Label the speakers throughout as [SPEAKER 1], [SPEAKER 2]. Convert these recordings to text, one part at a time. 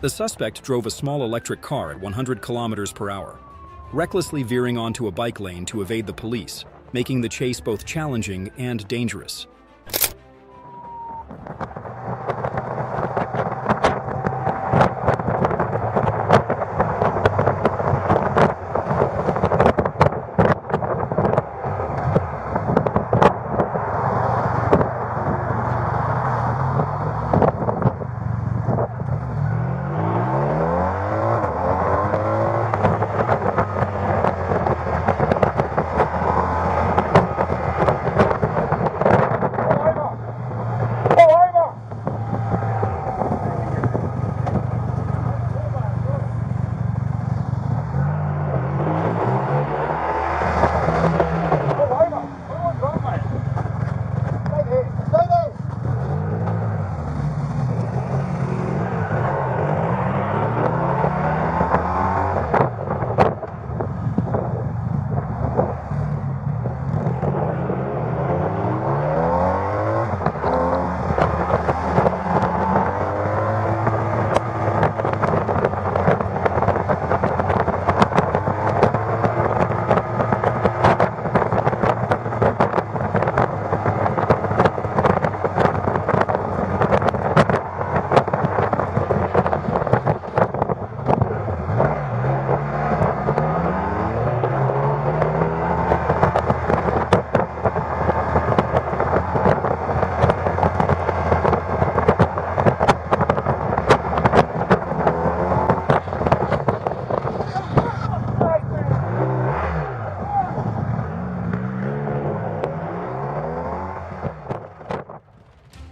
[SPEAKER 1] The suspect drove a small electric car at 100 kilometers per hour, recklessly veering onto a bike lane to evade the police, making the chase both challenging and dangerous.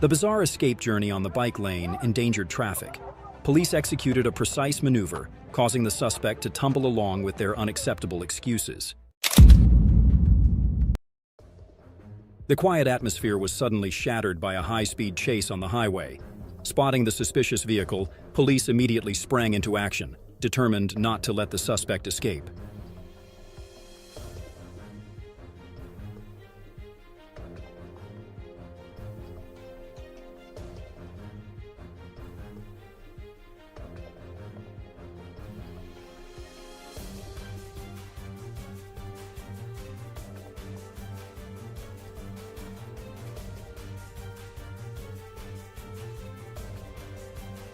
[SPEAKER 1] The bizarre escape journey on the bike lane endangered traffic. Police executed a precise maneuver, causing the suspect to tumble along with their unacceptable excuses. The quiet atmosphere was suddenly shattered by a high-speed chase on the highway. Spotting the suspicious vehicle, police immediately sprang into action, determined not to let the suspect escape.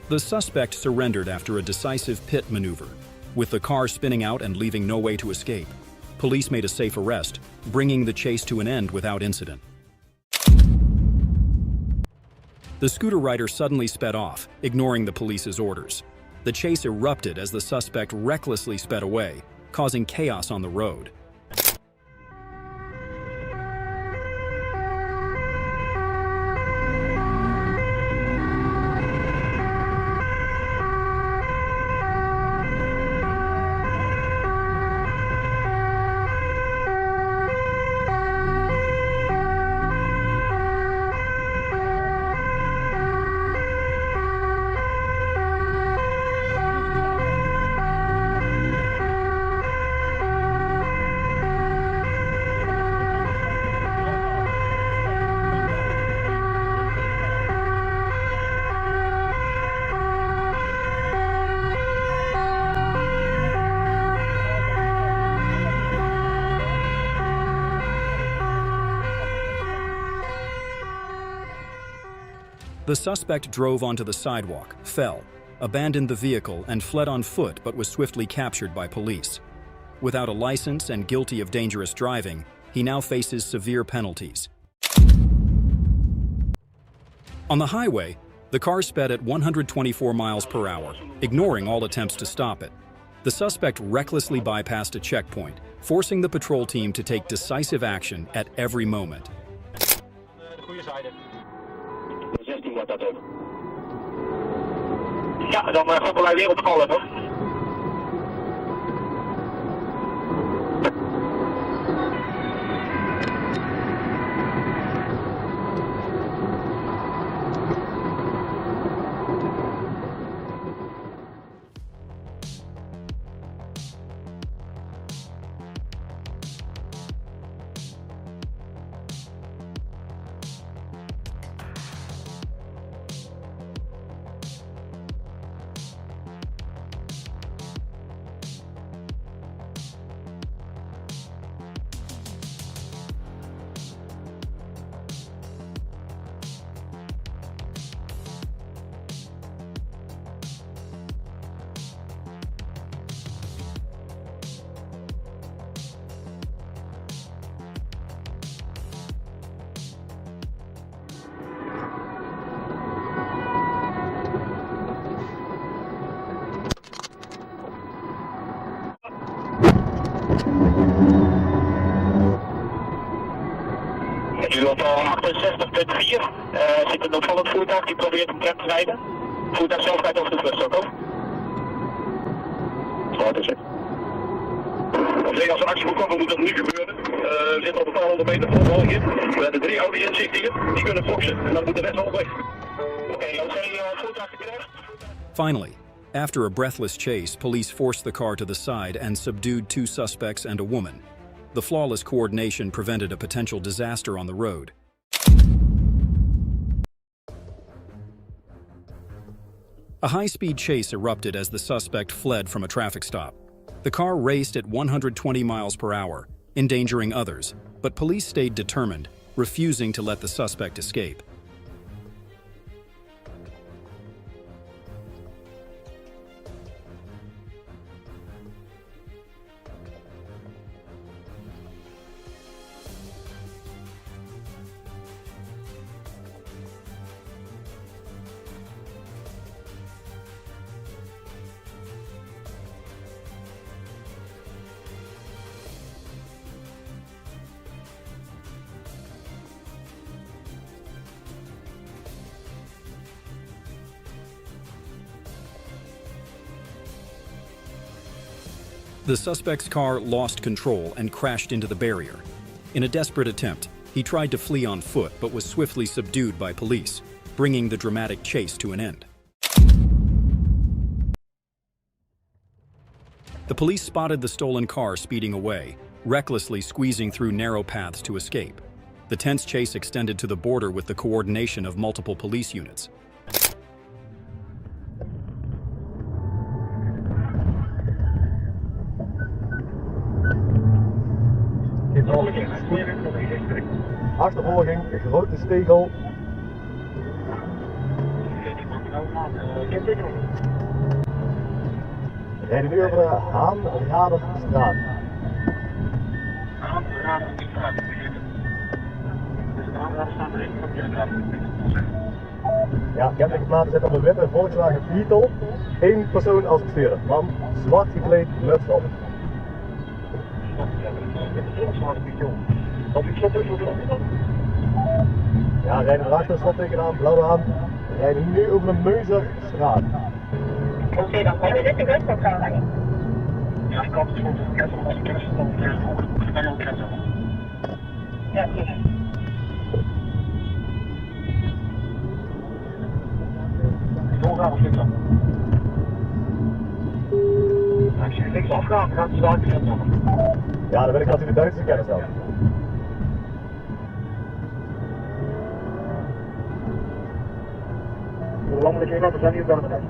[SPEAKER 1] The suspect surrendered after a decisive pit maneuver. With the car spinning out and leaving no way to escape, police made a safe arrest, bringing the chase to an end without incident. The scooter rider suddenly sped off, ignoring the police's orders. The chase erupted as the suspect recklessly sped away, causing chaos on the road. The suspect drove onto the sidewalk, fell, abandoned the vehicle, and fled on foot but was swiftly captured by police. Without a license and guilty of dangerous driving, he now faces severe penalties. On the highway, the car sped at 124 miles per hour, ignoring all attempts to stop it. The suspect recklessly bypassed a checkpoint, forcing the patrol team to take decisive action at every moment.
[SPEAKER 2] Ja, dan gaan we weer op half, hoor. Nu op 68.4 zit een opvallend voertuig die probeert om klem te rijden. Voertuig zelf rijdt over de vluchtstrook, over. Wat is het? Als er actie moet komen, moet dat nu gebeuren. We zitten op een paar honderd meter voor hier. We hebben 3 Audi inzichtingen, die kunnen boksen en dan moet de rest al weg. Oké, voertuig gekregen.
[SPEAKER 1] Finally, after a breathless chase, police forced the car to the side and subdued 2 suspects and a woman. The flawless coordination prevented a potential disaster on the road. A high-speed chase erupted as the suspect fled from a traffic stop. The car raced at 120 miles per hour, endangering others, but police stayed determined, refusing to let the suspect escape. The suspect's car lost control and crashed into the barrier. In a desperate attempt, he tried to flee on foot but was swiftly subdued by police, bringing the dramatic chase to an end. The police spotted the stolen car speeding away, recklessly squeezing through narrow paths to escape. The tense chase extended to the border with the coordination of multiple police units.
[SPEAKER 3] Achtervolging, grote stegel. We rijden nu over de Haanraderstraat.
[SPEAKER 2] Haanraderstraat, dus de Haanraderstraat richting op je.
[SPEAKER 3] Ja, kentekenplaten zitten op een witte Volkswagen Beetle. 1 persoon als bestuurder. Man, zwart gekleed, muts op. Ja, rijden erachter, stotteken aan, blauw aan. We rijden nu over de Meuzerstraat.
[SPEAKER 2] Oké, dan kan je dit de grens gaan rijden. Ja, ik kan het voor de grens als ik kennis van de grens over de kan je ook grens over. Ja, precies. Doorgaan of linksaf? Als je linksaf gaat, gaat het daar de grens over.
[SPEAKER 3] Ja, dan wil ik dat u de Duitse kennis hebt.
[SPEAKER 2] Hoe lang moet je dat? We zijn hier bij de rest.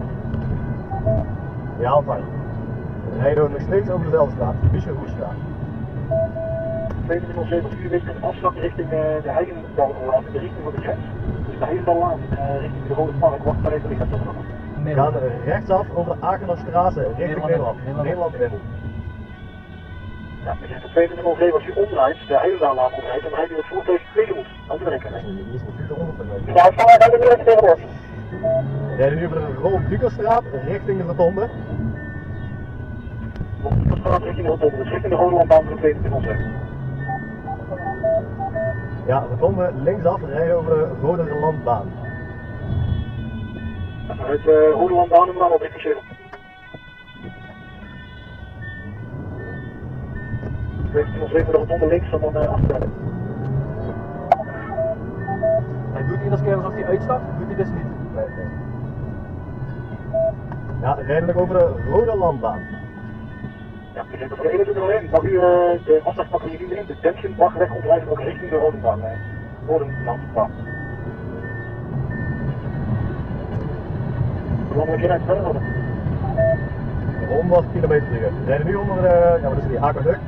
[SPEAKER 3] Ja, altijd. We rijden nog steeds over dezelfde straat, Bischofstraat.
[SPEAKER 2] 27 is een afslag richting de Heidendallaan, in de richting van de grens. Dus de Heidendallaan richting de Rode Park, wacht maar even, ik heb het nog.
[SPEAKER 3] We gaan rechtsaf over de Akenerstraat richting Nederland. Nederland in.
[SPEAKER 2] Ja, het is de 2207 als je omdraait, de Heidendallaan omrijdt, dan rijdt u het voertuig tegen moet. Aan de rekening. Ja, ik ga maar de direct tegenwoordig.
[SPEAKER 3] We rijden nu over de Rolf-Dukerstraat richting de Rotonde.
[SPEAKER 2] Rolf-Dukerstraat richting de Rotonde, dus richting de Rode Landbaan van de 2207.
[SPEAKER 3] Ja, Rotonde linksaf rijden over de Rode Landbaan.
[SPEAKER 2] Vanuit de Rode Landbaan en dan op richting Civic. 2207 de Rotonde links en dan achteruit.
[SPEAKER 3] Hij doet niet als keer alsof hij uitstapt, doet hij dus niet. Nee. Ja, we rijden nog over de Rode Landbaan.
[SPEAKER 2] Ja, we zitten op de 2101. Mag u de afslag pakken hier in de Dashcam wachtweg ontwijken ook richting de Rode Baan. Rode Landbaan. Hoe lang moet je rijden verder worden?
[SPEAKER 3] 100 km/h. We rijden nu onder de, ja, wat is het, die aquaduct.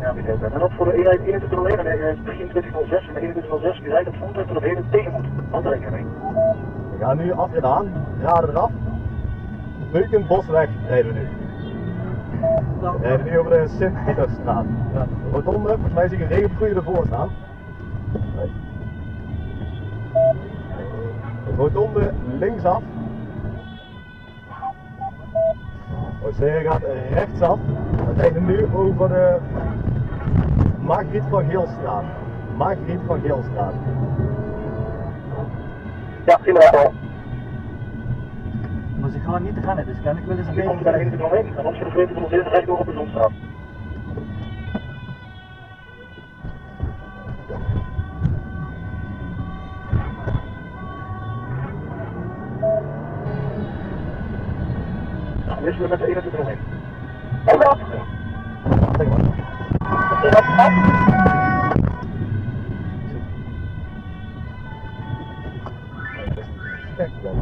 [SPEAKER 2] Ja, we zijn en dat voor de eenheid 2101 en begin 2006 en 2106. U rijdt het voertuig tot op heden tegen moet. Handrekening.
[SPEAKER 3] We gaan nu afrit aan, raden eraf. Beukenbosweg rijden we nu. We rijden nu over de Sint-Pietersstraat. Ja, Rotonde, volgens mij zie ik een regenploeg ervoor staan. Nee. Rotonde linksaf. Oceaan gaat rechtsaf. We rijden nu over de Margriet van Geelstraat. Margriet van Geelstraat.
[SPEAKER 2] Ja, inderdaad wel.
[SPEAKER 4] Maar ze gaan niet rennen, dus kan ik wel eens een
[SPEAKER 2] Ik kom
[SPEAKER 4] beetje...
[SPEAKER 2] bij de 1 en anders vergeten we nog steeds recht door op de Zonstraat. Nou, wisselen we met de 21 omheen. Kijk maar.
[SPEAKER 3] Kijk maar. Kijk dan.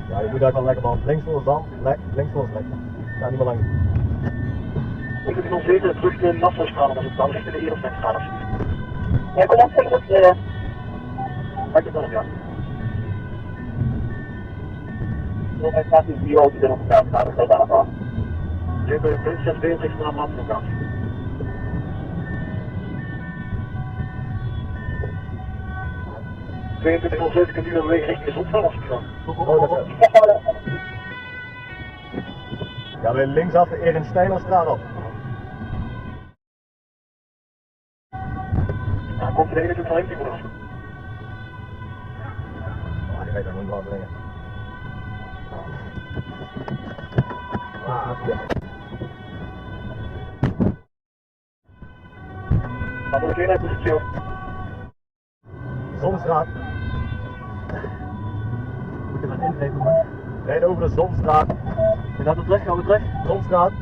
[SPEAKER 3] Ja, je moet daar wel lekker van. Links voor is dan, links voor is lek. Ja, niet meer lang.
[SPEAKER 2] Ik heb nog steeds terug de Nassaustraat als het dan richting de Edelsteinstraat alsjeblieft. Ja, kom op, zeg het. Maak je het ja. Hij staat in 4 auto's in op elkaar gaan, dat gaat aan elkaar. Je hebt Prinsjes Beatrix naar de locatie. ...2207 kunt u dan bewegen richting de Zonstraat als ik kan.
[SPEAKER 3] Oh, dat is ja, we linksaf de Erinsteinerstraat op.
[SPEAKER 2] Ja, komt de 21 van Hemting voor.
[SPEAKER 3] Oh, die weet dat niet wel brengen. Ah, ja.
[SPEAKER 2] Laten we een keer naar positie op.
[SPEAKER 3] Zonstraat.
[SPEAKER 4] Moet je wat ingrijpen, man.
[SPEAKER 3] Rijden over de Zonstraat.
[SPEAKER 4] Gaan we terug?
[SPEAKER 3] Zonstraat.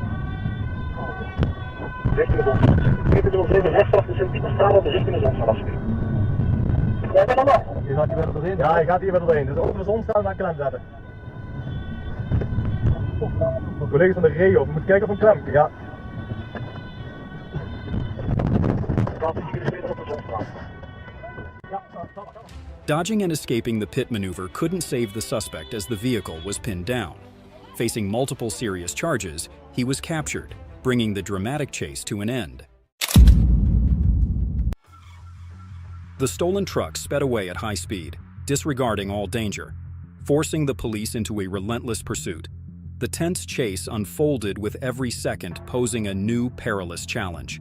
[SPEAKER 2] Richting de Zonstraat. 2207 rechtsaf de Sint-Pieterstraat op de richting de Zonstraat alsjeblieft. Ja, ben dan wel.
[SPEAKER 4] Je gaat hier weer doorheen.
[SPEAKER 3] Ja, hij gaat hier weer doorheen. Dus over de Zonstraat naar klem zetten. Collega's van de regio, we moeten kijken of een klem. Ja.
[SPEAKER 2] Dan zie je de speler op de Zonstraat.
[SPEAKER 1] Dodging and escaping the pit maneuver couldn't save the suspect as the vehicle was pinned down. Facing multiple serious charges, he was captured, bringing the dramatic chase to an end. The stolen truck sped away at high speed, disregarding all danger, forcing the police into a relentless pursuit. The tense chase unfolded with every second posing a new perilous challenge.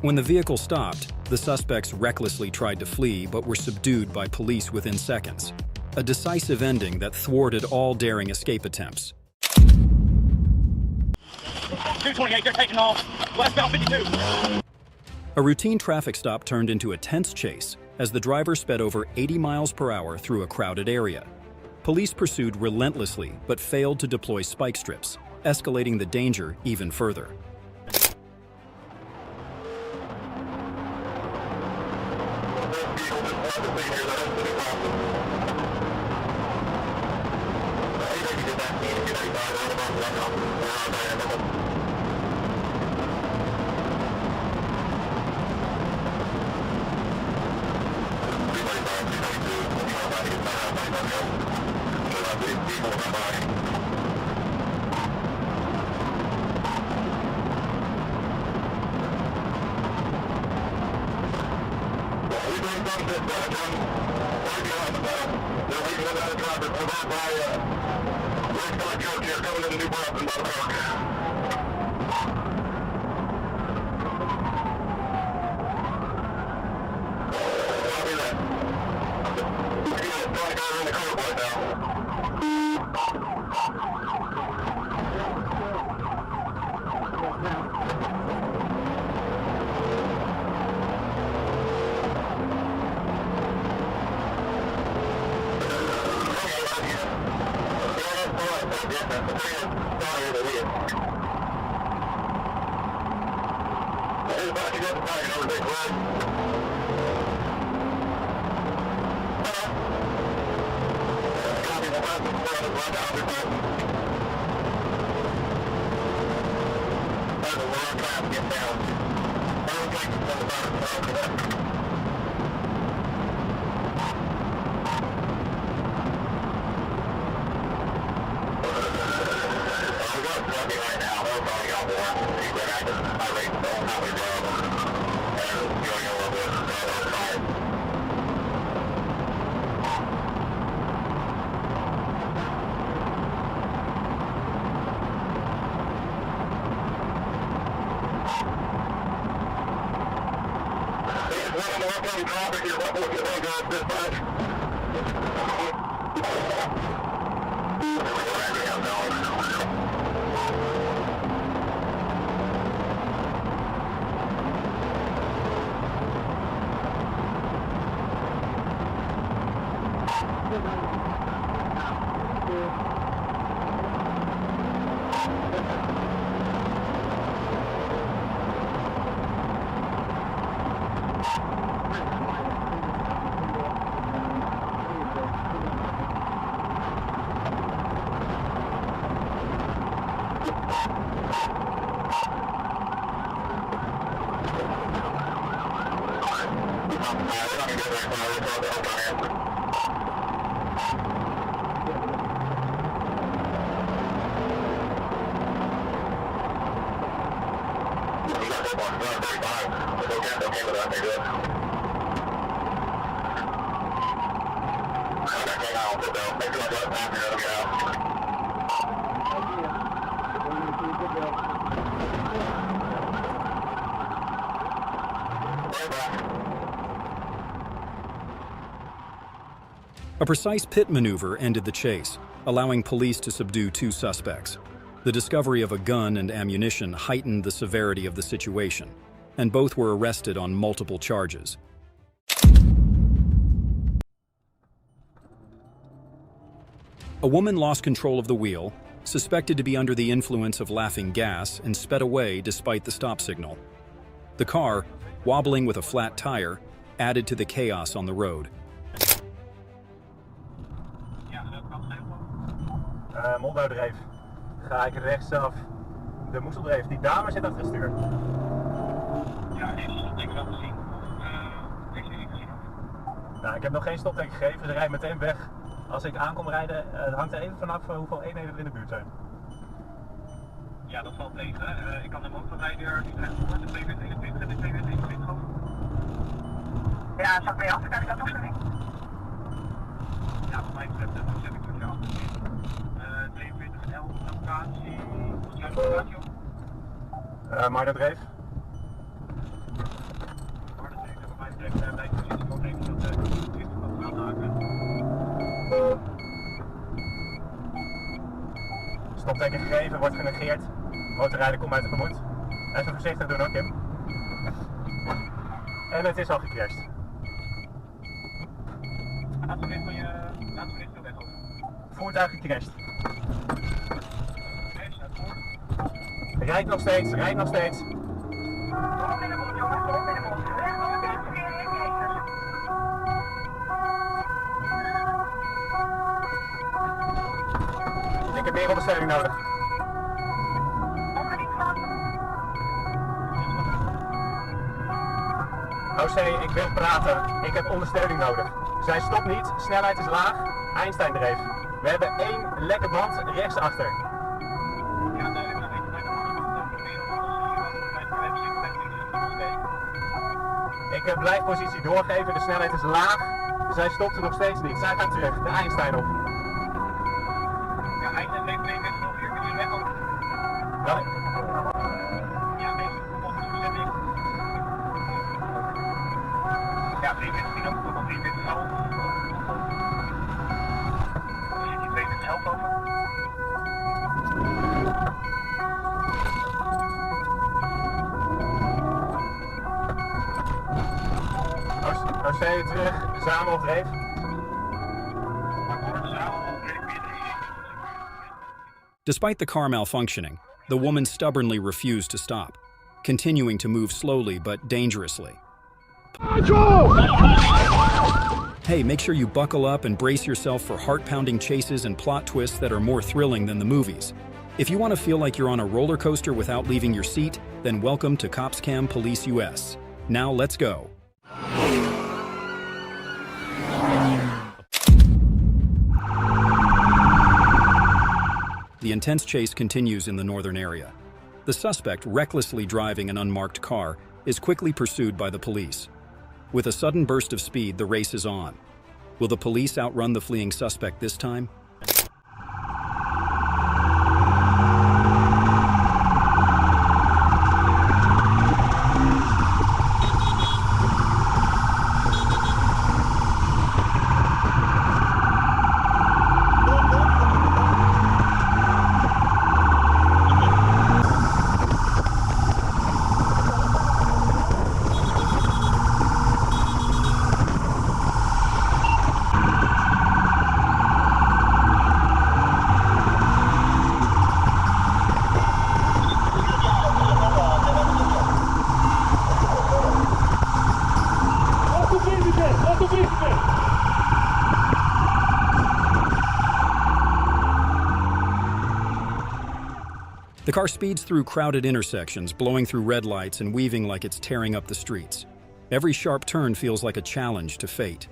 [SPEAKER 1] When the vehicle stopped, the suspects recklessly tried to flee but were subdued by police within seconds. A decisive ending that thwarted all daring escape attempts.
[SPEAKER 2] 228, they're taking off. Westbound 52.
[SPEAKER 1] A routine traffic stop turned into a tense chase as the driver sped over 80 miles per hour through a crowded area. Police pursued relentlessly but failed to deploy spike strips, escalating the danger even further. A precise pit maneuver ended the chase, allowing police to subdue 2 suspects. The discovery of a gun and ammunition heightened the severity of the situation, and both were arrested on multiple charges. A woman lost control of the wheel, suspected to be under the influence of laughing gas, and sped away despite the stop signal. The car, wobbling with a flat tire, added to the chaos on the road.
[SPEAKER 3] Mondbuidreef. Ga ik rechtsaf de moeseldreef. Die dame zit achter het stuur.
[SPEAKER 2] Ja, deze stopteken wel gezien. Deze niet gezien.
[SPEAKER 3] Nou, ik heb nog geen stopteken gegeven. Ze rijdt meteen weg. Als ik aankom rijden, het hangt er even vanaf hoeveel eenheden er in de buurt zijn.
[SPEAKER 2] Ja, dat valt tegen. Ik kan hem ook van rijden die recht voor de 221 en de 221 over. Ja, zak mee af. Krijg je dat toestemming? Ja, voor mij betreft dat toestemming voor jou. 2211 locatie. Wat is jouw locatie op?
[SPEAKER 3] Maarderdreef.
[SPEAKER 2] Maarderdreef, voor mij betreft bij de positie nog even dat 20 wat aanhaken.
[SPEAKER 3] Stopteken gegeven, wordt genegeerd. Motorrijder komt mij tegemoet. Even voorzichtig doen hoor, Kim. En het is al gecrashed.
[SPEAKER 2] Laat we dit weg over.
[SPEAKER 3] Voertuig gecrashed.
[SPEAKER 2] Crash, uit voor.
[SPEAKER 3] Rijdt nog steeds, rijdt nog steeds. Ik heb meer ondersteuning nodig. OC, ik wil praten. Ik heb ondersteuning nodig. Zij stopt niet, snelheid is laag, Einstein dreef. We hebben 1 lekke band rechtsachter. Ik blijf positie doorgeven, de snelheid is laag. Zij stopt er nog steeds niet. Zij gaat terug, de Einstein op. Ja, Einstein leeft nog 4 minuten weg. Wel? Ja, ja, 23 ook nog 23 al. Zit die 22 over? Oostee terug, samen op dreef.
[SPEAKER 1] Despite the car malfunctioning, the woman stubbornly refused to stop, continuing to move slowly but dangerously. Hey, make sure you buckle up and brace yourself for heart-pounding chases and plot twists that are more thrilling than the movies. If you want to feel like you're on a roller coaster without leaving your seat, then welcome to COPSCAM Police US. Now let's go. The intense chase continues in the northern area. The suspect, recklessly driving an unmarked car, is quickly pursued by the police. With a sudden burst of speed, the race is on. Will the police outrun the fleeing suspect this time? The car speeds through crowded intersections, blowing through red lights and weaving like it's tearing up the streets. Every sharp turn feels like a challenge to fate.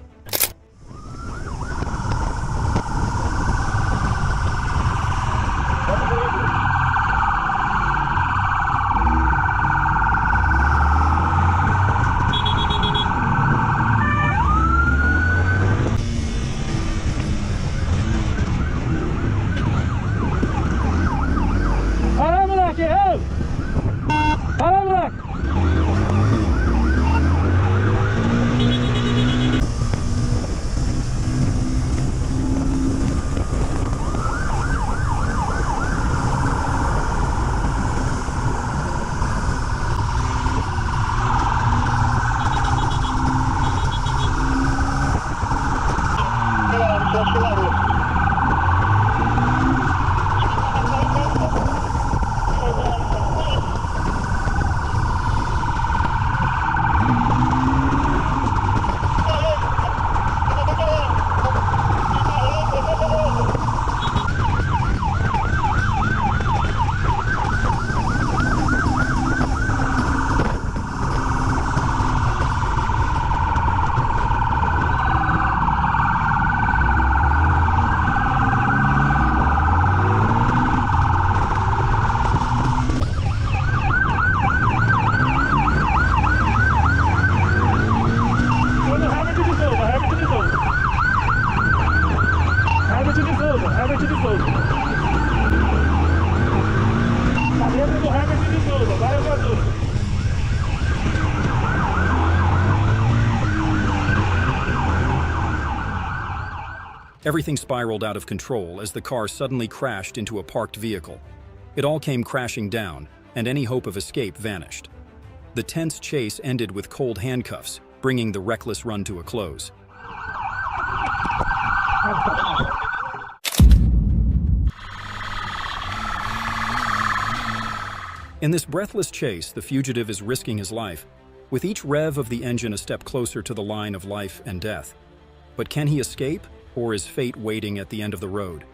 [SPEAKER 1] Everything spiraled out of control as the car suddenly crashed into a parked vehicle. It all came crashing down, and any hope of escape vanished. The tense chase ended with cold handcuffs, bringing the reckless run to a close. In this breathless chase, the fugitive is risking his life, with each rev of the engine a step closer to the line of life and death. But can he escape, or is fate waiting at the end of the road?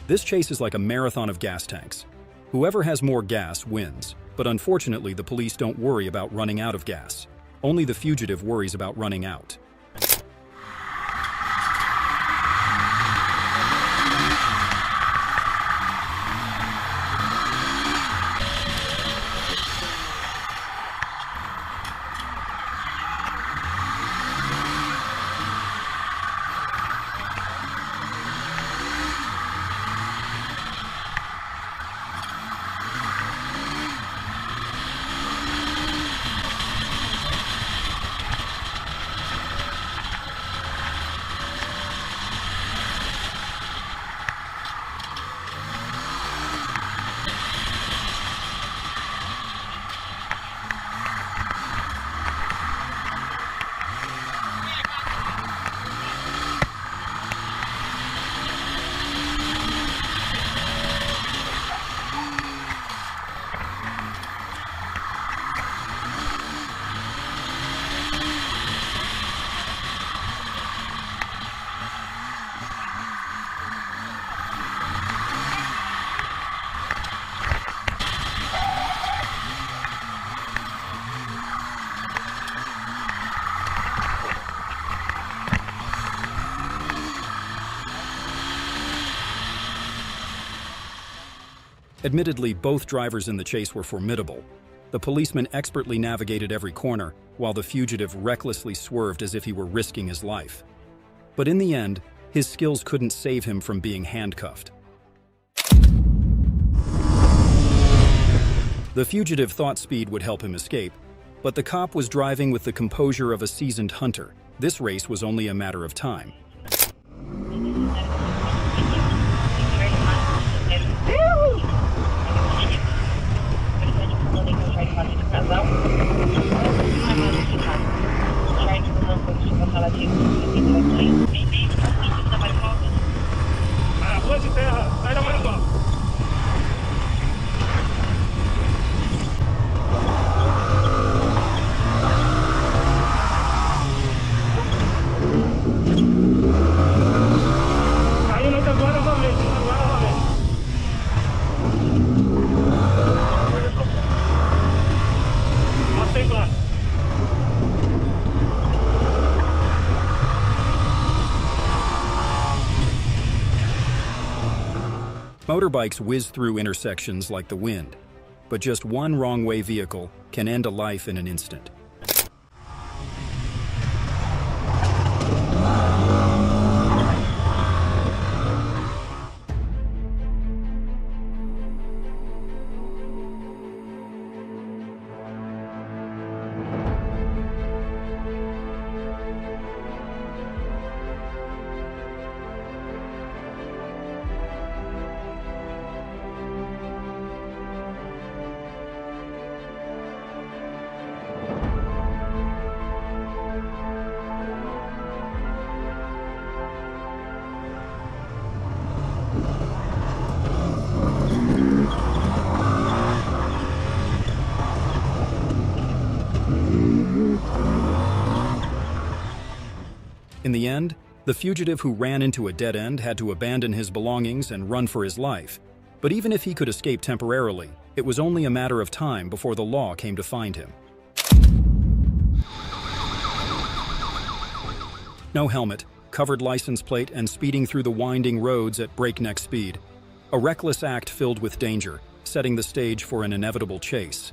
[SPEAKER 1] This chase is like a marathon of gas tanks. Whoever has more gas wins, but unfortunately the police don't worry about running out of gas. Only the fugitive worries about running out. Admittedly, both drivers in the chase were formidable. The policeman expertly navigated every corner, while the fugitive recklessly swerved as if he were risking his life. But in the end, his skills couldn't save him from being handcuffed. The fugitive thought speed would help him escape, but the cop was driving with the composure of a seasoned hunter. This race was only a matter of time. Motorbikes whiz through intersections like the wind, but just one wrong-way vehicle can end a life in an instant. In the end, the fugitive who ran into a dead end had to abandon his belongings and run for his life. But even if he could escape temporarily, it was only a matter of time before the law came to find him. No helmet, covered license plate, and speeding through the winding roads at breakneck speed. A reckless act filled with danger, setting the stage for an inevitable chase.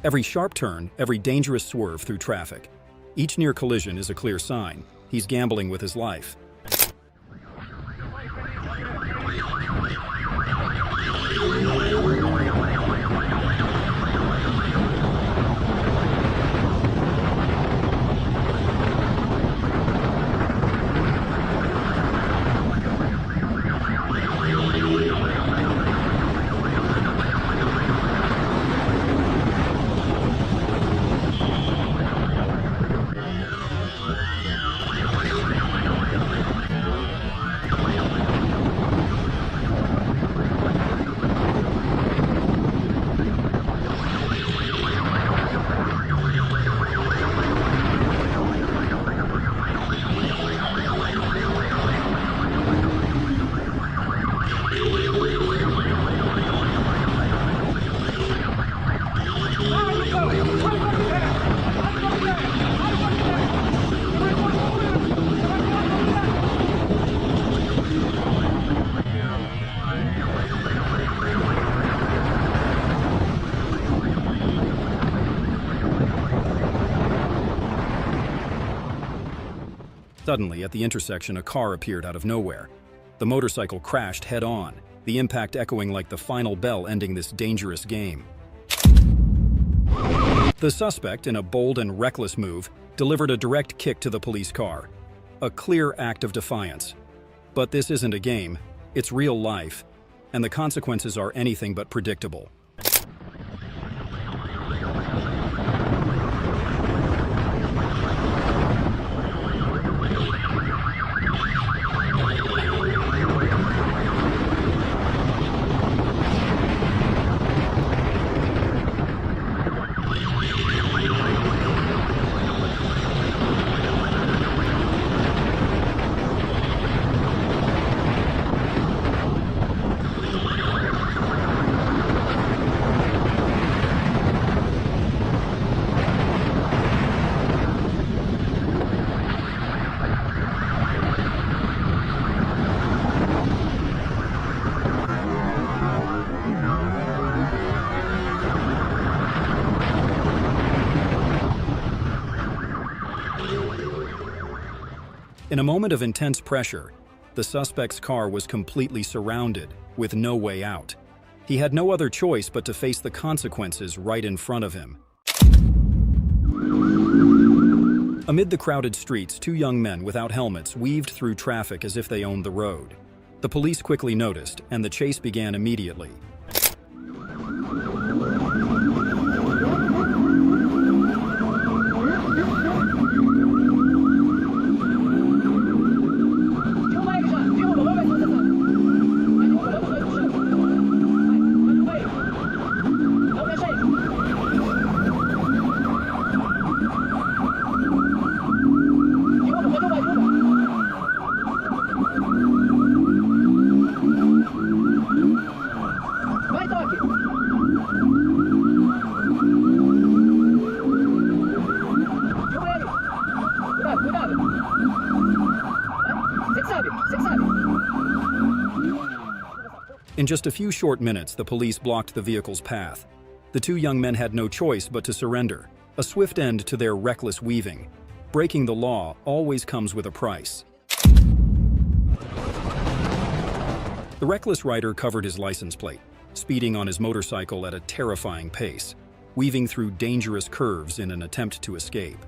[SPEAKER 1] Every sharp turn, every dangerous swerve through traffic. Each near collision is a clear sign. He's gambling with his life. Suddenly, at the intersection, a car appeared out of nowhere. The motorcycle crashed head-on, the impact echoing like the final bell ending this dangerous game. The suspect, in a bold and reckless move, delivered a direct kick to the police car. A clear act of defiance. But this isn't a game, it's real life, and the consequences are anything but predictable. In a moment of intense pressure, the suspect's car was completely surrounded, with no way out. He had no other choice but to face the consequences right in front of him. Amid the crowded streets, two young men without helmets weaved through traffic as if they owned the road. The police quickly noticed, and the chase began immediately. In just a few short minutes, the police blocked the vehicle's path. The two young men had no choice but to surrender, a swift end to their reckless weaving. Breaking the law always comes with a price. The reckless rider covered his license plate, speeding on his motorcycle at a terrifying pace, weaving through dangerous curves in an attempt to escape.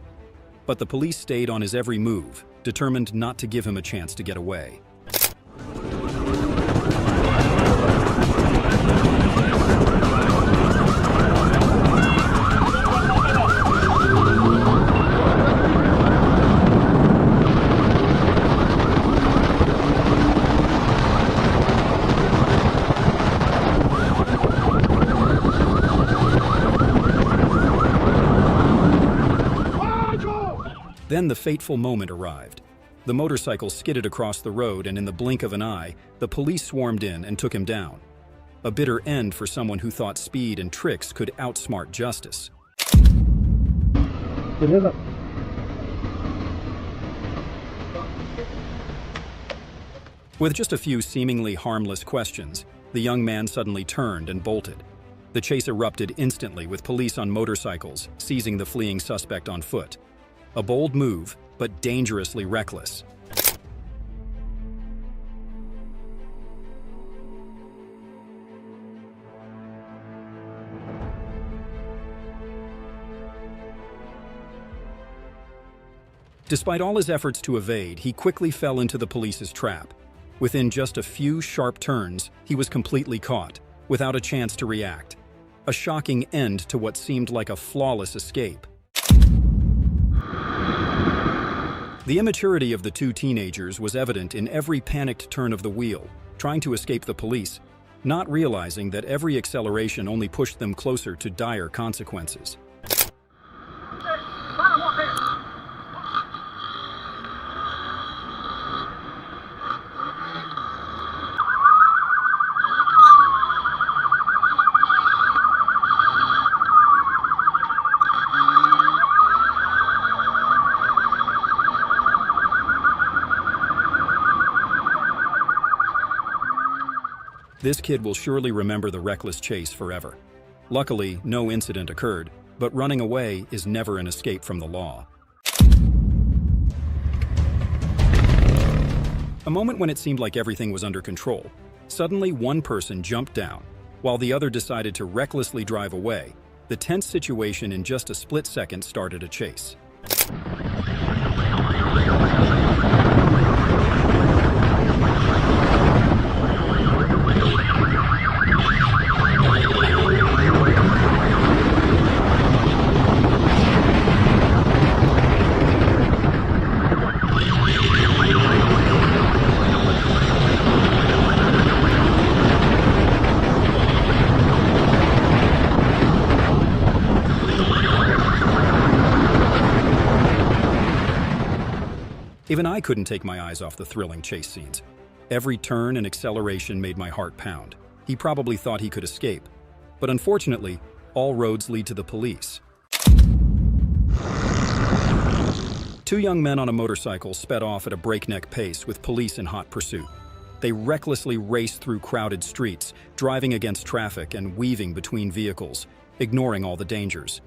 [SPEAKER 1] But the police stayed on his every move, determined not to give him a chance to get away. Then the fateful moment arrived. The motorcycle skidded across the road, and in the blink of an eye, the police swarmed in and took him down. A bitter end for someone who thought speed and tricks could outsmart justice. With just a few seemingly harmless questions, the young man suddenly turned and bolted. The chase erupted instantly with police on motorcycles, seizing the fleeing suspect on foot. A bold move, but dangerously reckless. Despite all his efforts to evade, he quickly fell into the police's trap. Within just a few sharp turns, he was completely caught, without a chance to react. A shocking end to what seemed like a flawless escape. The immaturity of the two teenagers was evident in every panicked turn of the wheel, trying to escape the police, not realizing that every acceleration only pushed them closer to dire consequences. This kid will surely remember the reckless chase forever. Luckily, no incident occurred, but running away is never an escape from the law. A moment when it seemed like everything was under control. Suddenly, one person jumped down, while the other decided to recklessly drive away. The tense situation in just a split second started a chase. Even I couldn't take my eyes off the thrilling chase scenes. Every turn and acceleration made my heart pound. He probably thought he could escape. But unfortunately, all roads lead to the police. Two young men on a motorcycle sped off at a breakneck pace with police in hot pursuit. They recklessly raced through crowded streets, driving against traffic and weaving between vehicles, ignoring all the dangers.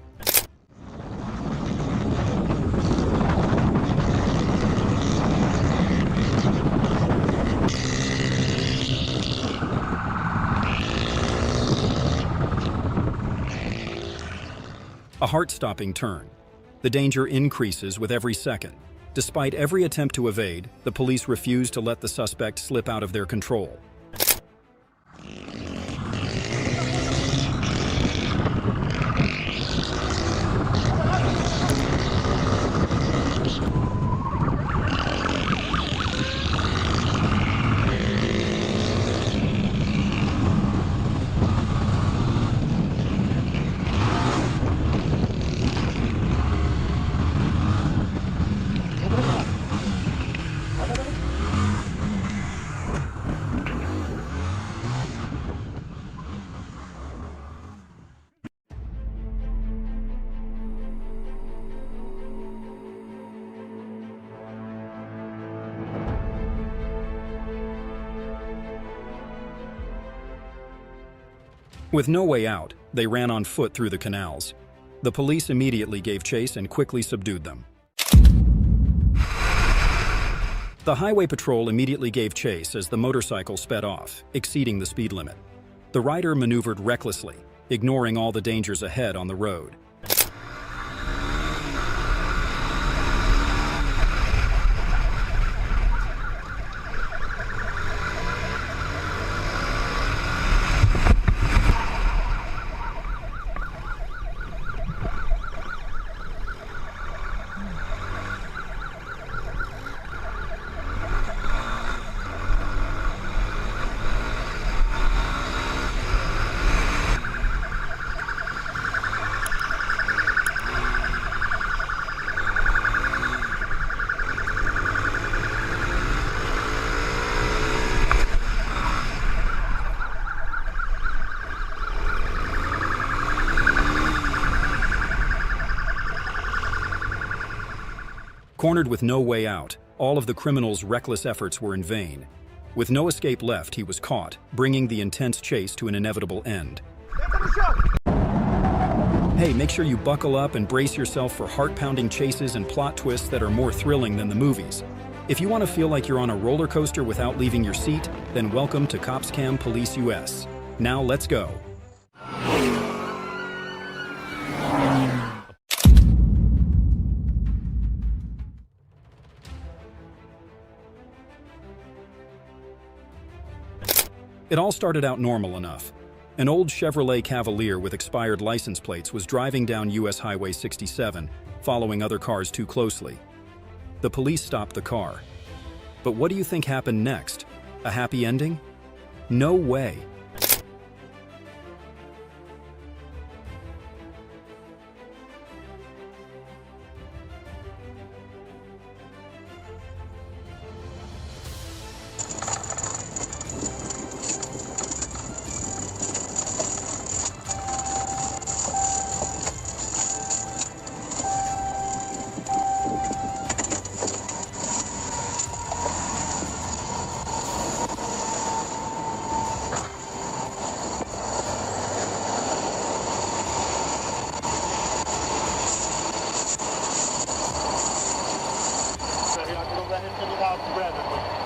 [SPEAKER 1] A heart-stopping turn. The danger increases with every second. Despite every attempt to evade, the police refuse to let the suspect slip out of their control. With no way out, they ran on foot through the canals. The police immediately gave chase and quickly subdued them. The highway patrol immediately gave chase as the motorcycle sped off, exceeding the speed limit. The rider maneuvered recklessly, ignoring all the dangers ahead on the road. Cornered with no way out, all of the criminal's reckless efforts were in vain. With no escape left, he was caught, bringing the intense chase to an inevitable end. Hey, make sure you buckle up and brace yourself for heart-pounding chases and plot twists that are more thrilling than the movies. If you want to feel like you're on a roller coaster without leaving your seat, then welcome to COPSCAM Police US. Now let's go. It all started out normal enough. An old Chevrolet Cavalier with expired license plates was driving down US Highway 67, following other cars too closely. The police stopped the car. But what do you think happened next? A happy ending? No way.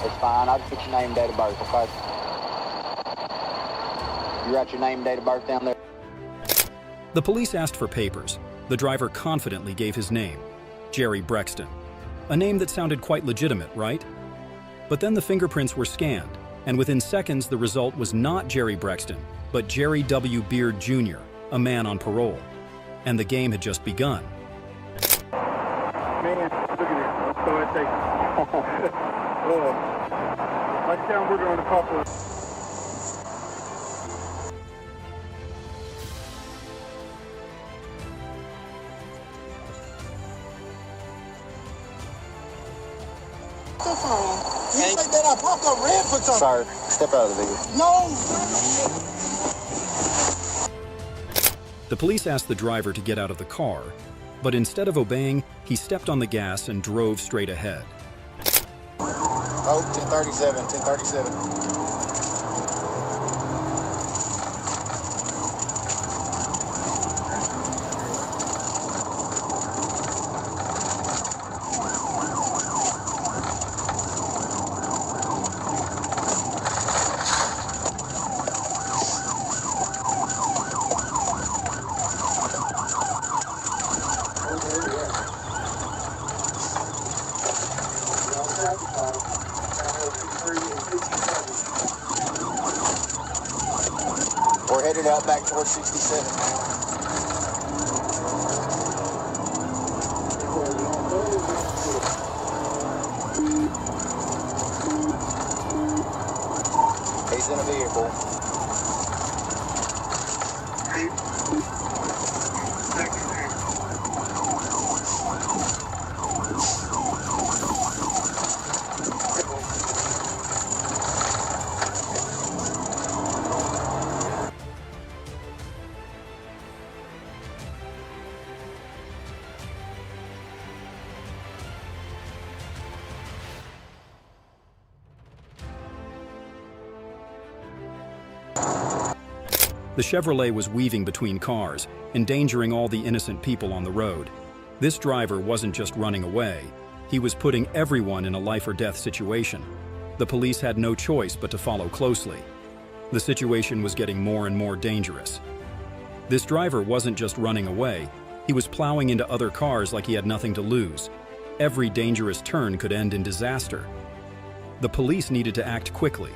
[SPEAKER 5] It's fine. I'll just put your name and date of birth, okay? You write your name and date of birth down there?
[SPEAKER 1] The police asked for papers. The driver confidently gave his name, Jerry Brexton. A name that sounded quite legitimate, right? But then the fingerprints were scanned, and within seconds the result was not Jerry Brexton, but Jerry W. Beard Jr., a man on parole. And the game had just begun.
[SPEAKER 6] Man, look at this. So I take like hamburger on the popper.
[SPEAKER 7] You think that I popped up red for something?
[SPEAKER 5] Sir, step out of the vehicle.
[SPEAKER 7] No!
[SPEAKER 1] The police asked the driver to get out of the car, but instead of obeying, he stepped on the gas and drove straight ahead.
[SPEAKER 5] Oh, 1037, 1037. We're headed out back towards 67 now. He's in a vehicle.
[SPEAKER 1] The Chevrolet was weaving between cars, endangering all the innocent people on the road. This driver wasn't just running away, he was putting everyone in a life-or-death situation. The police had no choice but to follow closely. The situation was getting more and more dangerous. This driver wasn't just running away, he was plowing into other cars like he had nothing to lose. Every dangerous turn could end in disaster. The police needed to act quickly.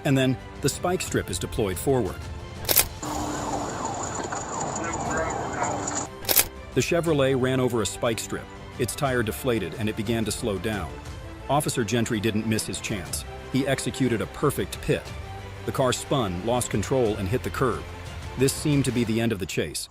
[SPEAKER 1] And then the spike strip is deployed forward. The Chevrolet ran over a spike strip. Its tire deflated and it began to slow down. Officer Gentry didn't miss his chance. He executed a perfect pit. The car spun, lost control, and hit the curb. This seemed to be the end of the chase.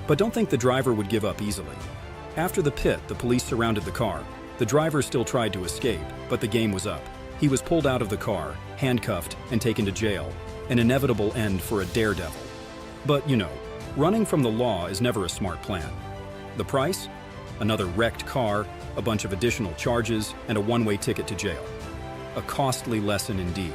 [SPEAKER 1] But don't think the driver would give up easily. After the pit, the police surrounded the car. The driver still tried to escape, but the game was up. He was pulled out of the car, handcuffed, and taken to jail. An inevitable end for a daredevil. But, you know, running from the law is never a smart plan. The price? Another wrecked car, a bunch of additional charges, and a one-way ticket to jail. A costly lesson indeed.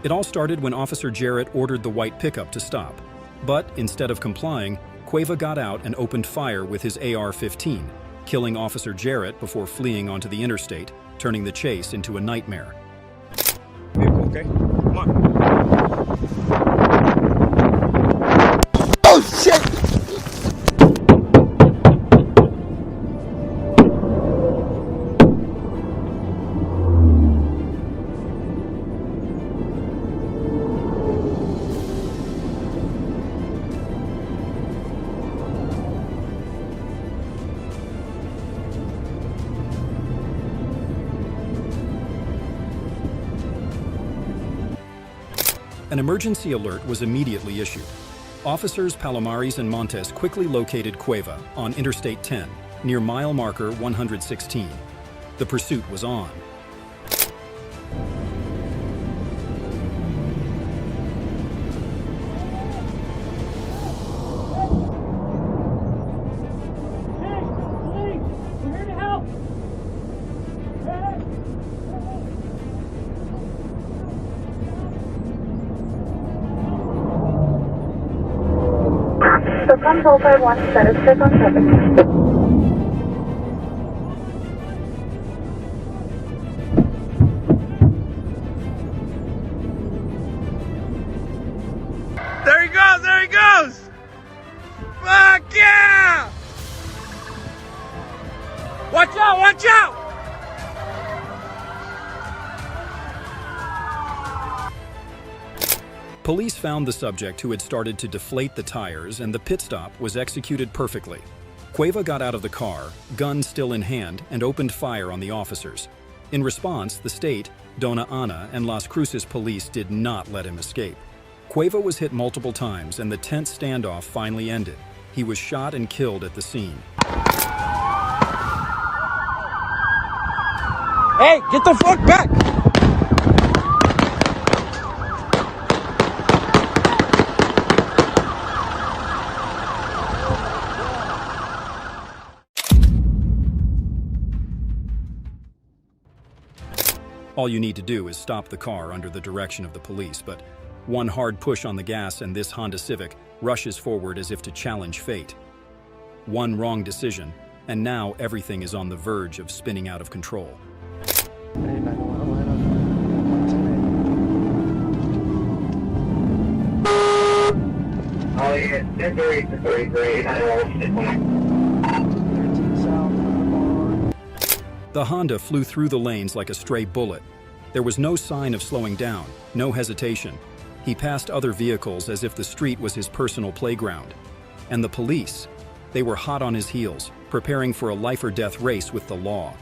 [SPEAKER 1] It all started when Officer Jarrett ordered the white pickup to stop. But instead of complying, Cueva got out and opened fire with his AR-15, killing Officer Jarrett before fleeing onto the interstate, turning the chase into a nightmare.
[SPEAKER 6] Okay, come on.
[SPEAKER 7] Oh shit!
[SPEAKER 1] An emergency alert was immediately issued. Officers Palomares and Montes quickly located Cueva on Interstate 10, near mile marker 116. The pursuit was on.
[SPEAKER 8] So come over one status check on Civic.
[SPEAKER 6] There he goes, there he goes! Fuck yeah! Watch out, watch out!
[SPEAKER 1] Police found the subject who had started to deflate the tires, and the pit stop was executed perfectly. Cueva got out of the car, gun still in hand, and opened fire on the officers. In response, the state, Dona Ana, and Las Cruces police did not let him escape. Cueva was hit multiple times, and the tense standoff finally ended. He was shot and killed at the scene.
[SPEAKER 6] Hey, get the fuck back!
[SPEAKER 1] All you need to do is stop the car under the direction of the police, but one hard push on the gas and this Honda Civic rushes forward as if to challenge fate. One wrong decision, and now everything is on the verge of spinning out of control. The Honda flew through the lanes like a stray bullet. There was no sign of slowing down, no hesitation. He passed other vehicles as if the street was his personal playground. And the police, they were hot on his heels, preparing for a life-or-death race with the law.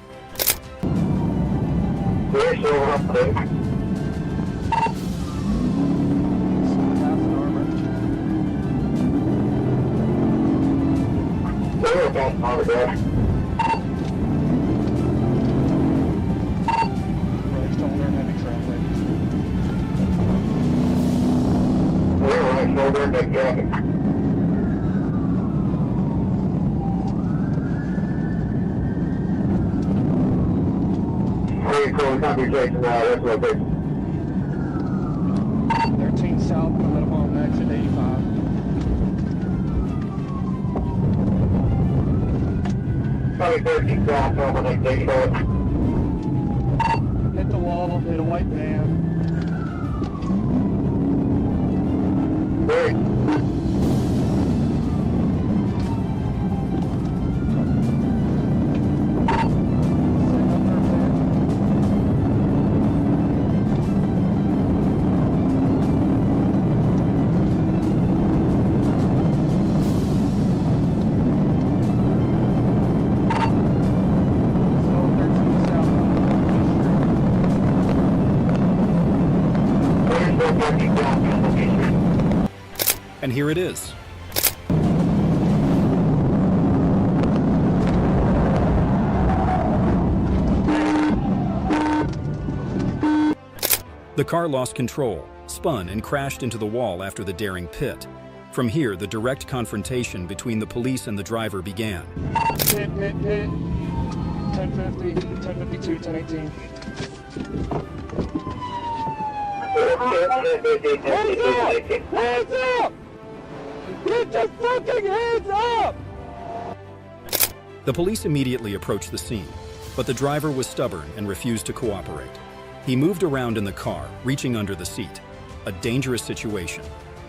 [SPEAKER 2] Confrontation, that's location.
[SPEAKER 6] 13 south, coming up on exit 85.
[SPEAKER 2] Probably 13 south, on exit 85.
[SPEAKER 6] Hit the wall, hit a white van.
[SPEAKER 2] Great.
[SPEAKER 1] And here it is. The car lost control, spun, and crashed into the wall after the daring pit. From here, the direct confrontation between the police and the driver began.
[SPEAKER 6] Hit. 1050, 1052, 1018. Hands up! Get your fucking hands up!
[SPEAKER 1] The police immediately approached the scene, but the driver was stubborn and refused to cooperate. He moved around in the car, reaching under the seat. A dangerous situation.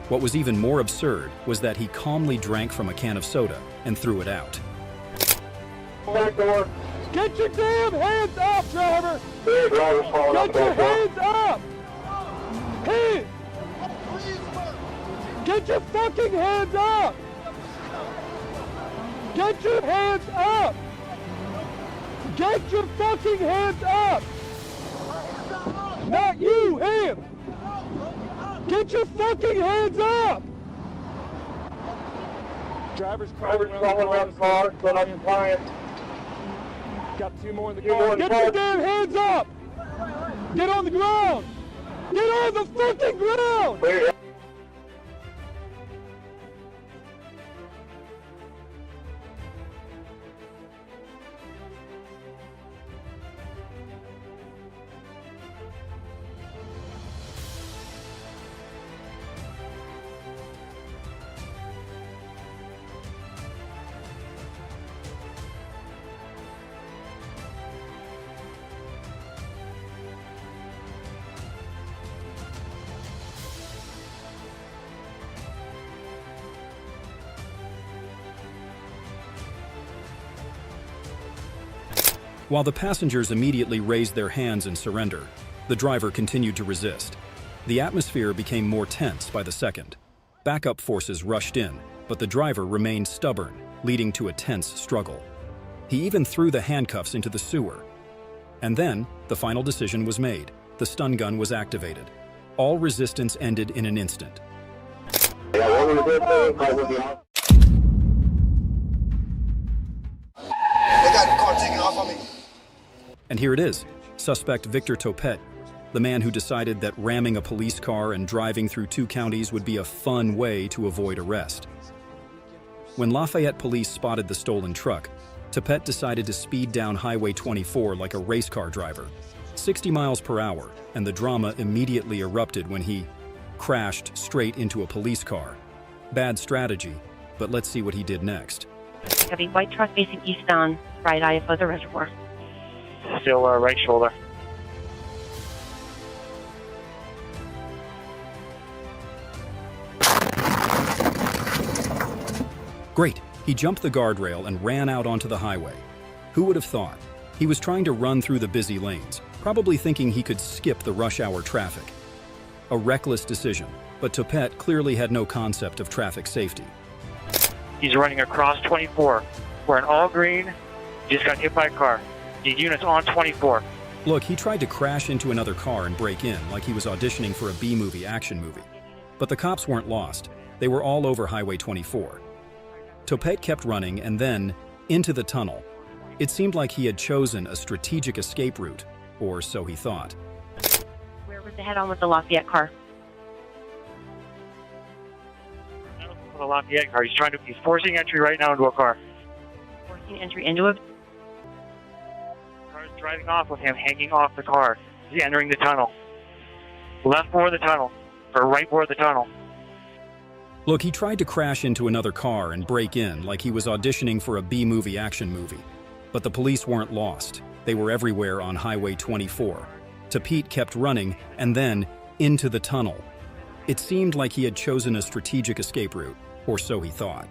[SPEAKER 1] What was even more absurd was that he calmly drank from a can of soda and threw it out.
[SPEAKER 2] Back door.
[SPEAKER 6] Get your damn hands up, driver!
[SPEAKER 2] Hey, driver's falling off
[SPEAKER 6] Get
[SPEAKER 2] the
[SPEAKER 6] your
[SPEAKER 2] back door.
[SPEAKER 6] hands up! Hey! Get your fucking hands up! Get your hands up! Get your fucking hands up! Not you, him! Get your fucking hands up! Driver's
[SPEAKER 2] Driver's crawling around the car, but I'm compliant.
[SPEAKER 6] Got two more in the
[SPEAKER 2] Two more
[SPEAKER 6] car.
[SPEAKER 2] in the
[SPEAKER 6] Get
[SPEAKER 2] car.
[SPEAKER 6] your damn hands up! Get on the ground! Get on the fucking ground!
[SPEAKER 2] Clear.
[SPEAKER 1] While the passengers immediately raised their hands in surrender, the driver continued to resist. The atmosphere became more tense by the second. Backup forces rushed in, but the driver remained stubborn, leading to a tense struggle. He even threw the handcuffs into the sewer. And then, the final decision was made. The stun gun was activated. All resistance ended in an instant.
[SPEAKER 3] They got the car taken off on me.
[SPEAKER 1] And here it is, suspect Victor Topet, the man who decided that ramming a police car and driving through 2 counties would be a fun way to avoid arrest. When Lafayette police spotted the stolen truck, Topet decided to speed down Highway 24 like a race car driver, 60 miles per hour, and the drama immediately erupted when he crashed straight into a police car. Bad strategy, but let's see what he did next.
[SPEAKER 9] Heavy white truck facing east on right eye of the reservoir.
[SPEAKER 2] Still right shoulder.
[SPEAKER 1] Great, he jumped the guardrail and ran out onto the highway. Who would have thought? He was trying to run through the busy lanes, probably thinking he could skip the rush hour traffic. A reckless decision, but Topet clearly had no concept of traffic safety.
[SPEAKER 10] He's running across 24. We're in all green. He just got hit by a car. Need units on 24.
[SPEAKER 1] Look, he tried to crash into another car and break in like he was auditioning for a B-movie action movie. But the cops weren't lost. They were all over Highway 24. Topet kept running and then into the tunnel. It seemed like he had chosen a strategic escape route, or so he thought.
[SPEAKER 9] Where was the head-on with the Lafayette car?
[SPEAKER 10] The Lafayette car. He's forcing entry right now into a car.
[SPEAKER 9] Forcing entry into a...
[SPEAKER 10] Car's driving off with him hanging off the car. He's entering the tunnel. Left before the tunnel, or right before the tunnel.
[SPEAKER 1] Look, he tried to crash into another car and break in like he was auditioning for a B-movie action movie. But the police weren't lost. They were everywhere on Highway 24. Topet kept running and then into the tunnel. It seemed like he had chosen a strategic escape route, or so he thought.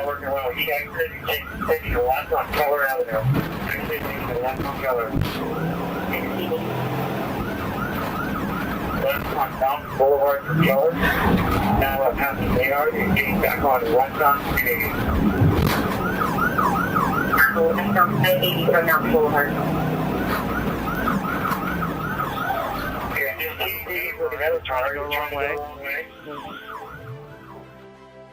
[SPEAKER 2] Working well. He actually taking a left on Keller Avenue. Actually taking a left on Keller. Left on Mountain Boulevard for Keller. Now I'm passing Bayard and getting back on west on Canadian.
[SPEAKER 8] So I don't I-80 from Mountain Boulevard.
[SPEAKER 2] Yeah, just keep looking at it, trying to go the wrong way.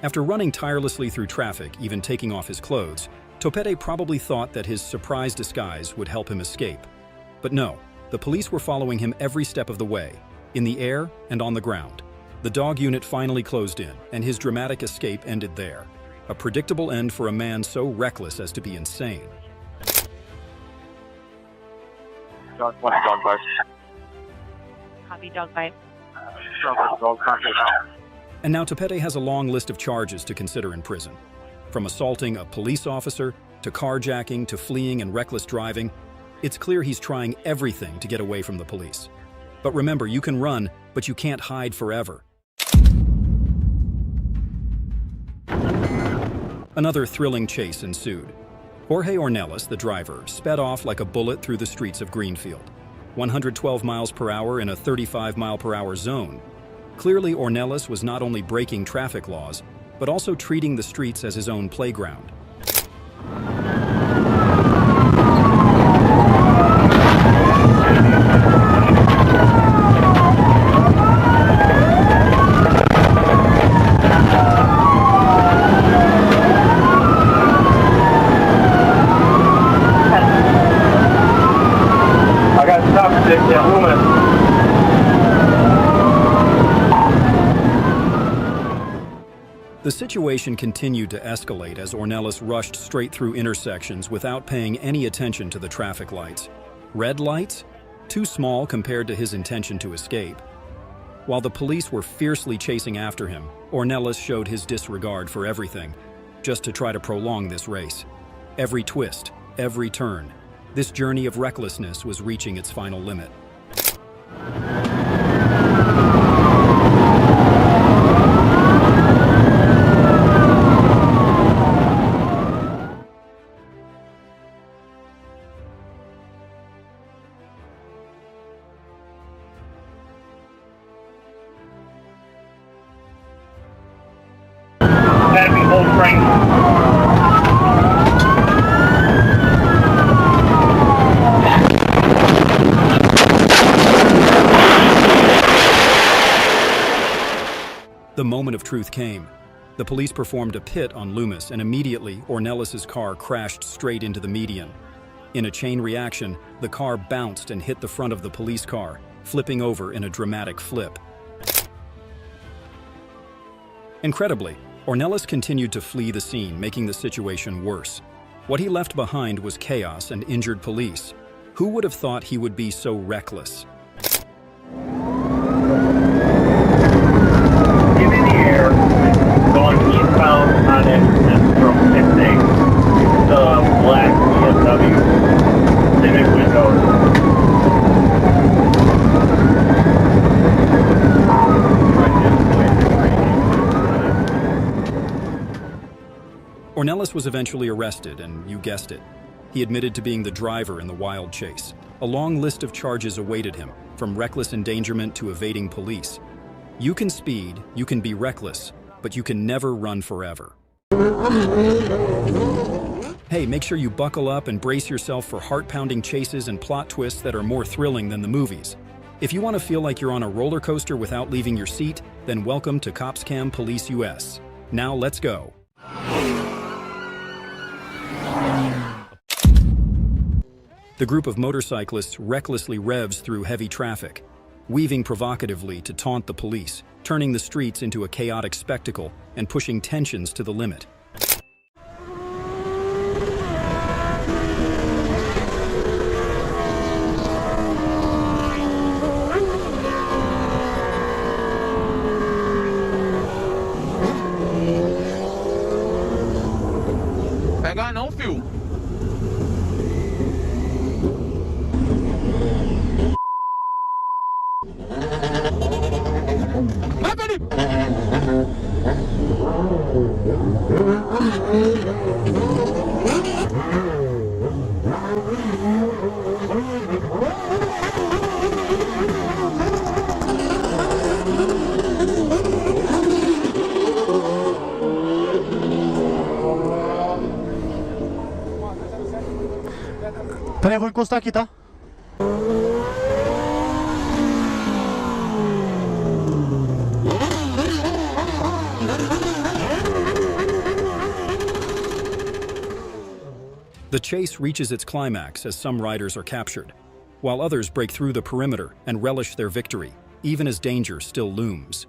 [SPEAKER 1] After running tirelessly through traffic, even taking off his clothes, Topet probably thought that his surprise disguise would help him escape. But no, the police were following him every step of the way, in the air and on the ground. The dog unit finally closed in, and his dramatic escape ended there. A predictable end for a man so reckless as to be insane.
[SPEAKER 10] Dog bite.
[SPEAKER 9] Copy, dog bite.
[SPEAKER 10] Dog contact.
[SPEAKER 1] And now Topet has a long list of charges to consider in prison. From assaulting a police officer, to carjacking, to fleeing and reckless driving, it's clear he's trying everything to get away from the police. But remember, you can run, but you can't hide forever. Another thrilling chase ensued. Jorge Ornelas, the driver, sped off like a bullet through the streets of Greenfield. 112 miles per hour in a 35 mile per hour zone. Clearly, Ornelas was not only breaking traffic laws, but also treating the streets as his own playground.
[SPEAKER 2] I got stop stick, yeah, woman.
[SPEAKER 1] The situation continued to escalate as Ornelas rushed straight through intersections without paying any attention to the traffic lights. Red lights? Too small compared to his intention to escape. While the police were fiercely chasing after him, Ornelas showed his disregard for everything, just to try to prolong this race. Every twist, every turn, this journey of recklessness was reaching its final limit.
[SPEAKER 2] Heavy full frame.
[SPEAKER 1] The moment of truth came. The police performed a pit on Loomis, and immediately Ornelas' car crashed straight into the median. In a chain reaction, the car bounced and hit the front of the police car, flipping over in a dramatic flip. Incredibly, Ornelas continued to flee the scene, making the situation worse. What he left behind was chaos and injured police. Who would have thought he would be so reckless?
[SPEAKER 2] In the air, going eastbound on Anderson from 6A. The black BMW Civic windows.
[SPEAKER 1] was eventually arrested, and you guessed it. He admitted to being the driver in the wild chase. A long list of charges awaited him, from reckless endangerment to evading police. You can speed, you can be reckless, but you can never run forever. Hey, make sure you buckle up and brace yourself for heart-pounding chases and plot twists that are more thrilling than the movies. If you want to feel like you're on a roller coaster without leaving your seat, then welcome to COPSCAM Police US. Now let's go. The group of motorcyclists recklessly revs through heavy traffic, weaving provocatively to taunt the police, turning the streets into a chaotic spectacle and pushing tensions to the limit.
[SPEAKER 7] Pegar não, fio. Vai, Felipe!
[SPEAKER 3] Peraí, eu vou encostar aqui, tá?
[SPEAKER 1] The chase reaches its climax as some riders are captured, while others break through the perimeter and relish their victory, even as danger still looms.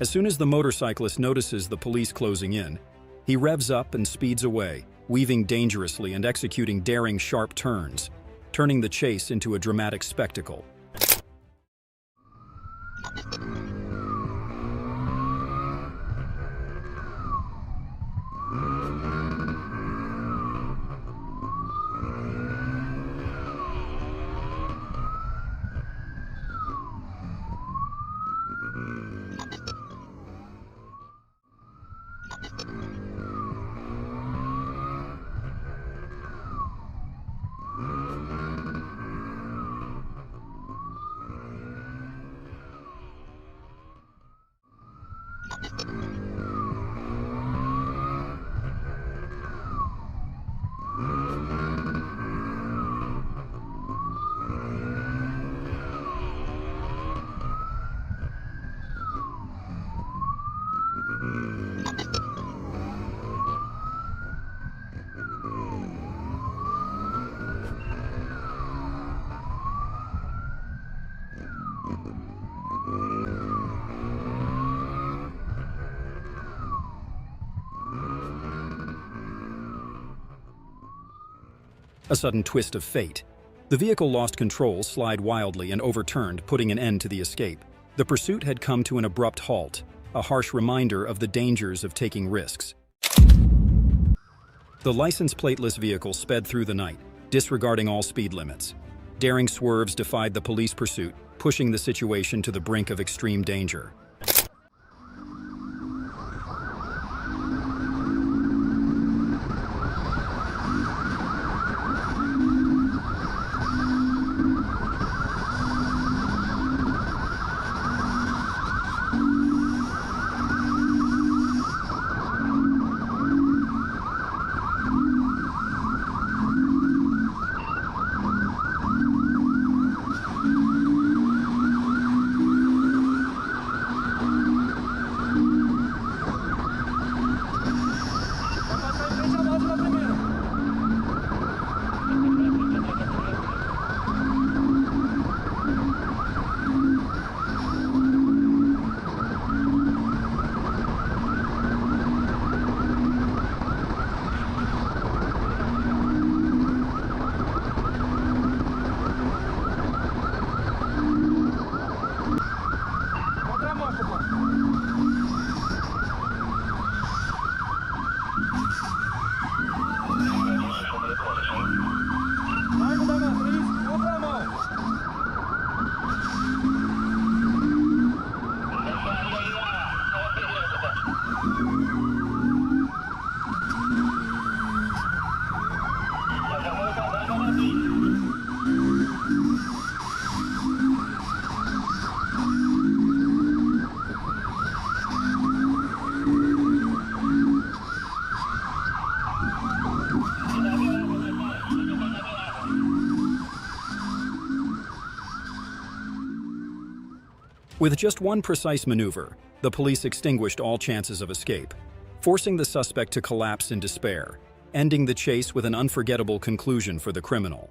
[SPEAKER 1] As soon as the motorcyclist notices the police closing in, he revs up and speeds away, weaving dangerously and executing daring sharp turns, turning the chase into a dramatic spectacle. A sudden twist of fate. The vehicle lost control, slid wildly, and overturned, putting an end to the escape. The pursuit had come to an abrupt halt, a harsh reminder of the dangers of taking risks. The license plateless vehicle sped through the night, disregarding all speed limits. Daring swerves defied the police pursuit, pushing the situation to the brink of extreme danger. With just one precise maneuver, the police extinguished all chances of escape, forcing the suspect to collapse in despair, ending the chase with an unforgettable conclusion for the criminal.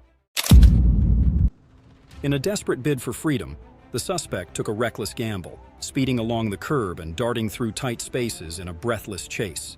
[SPEAKER 1] In a desperate bid for freedom, the suspect took a reckless gamble, speeding along the curb and darting through tight spaces in a breathless chase.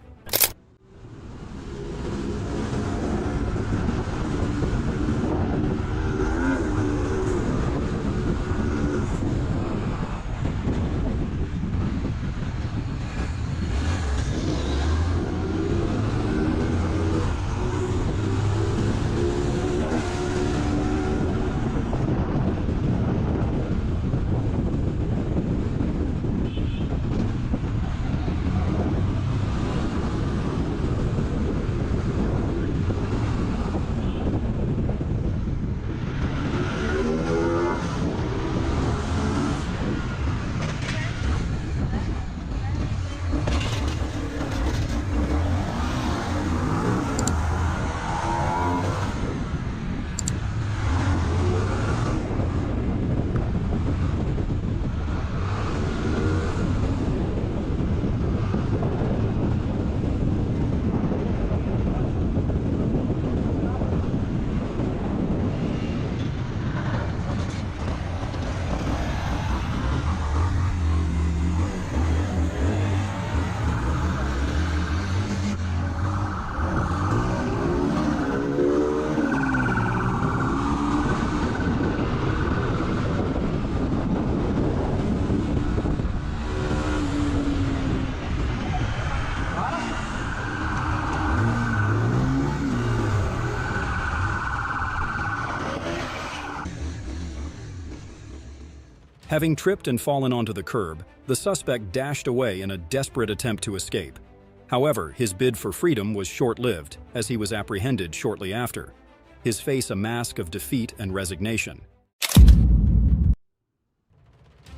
[SPEAKER 1] Having tripped and fallen onto the curb, the suspect dashed away in a desperate attempt to escape. However, his bid for freedom was short-lived, as he was apprehended shortly after, his face a mask of defeat and resignation.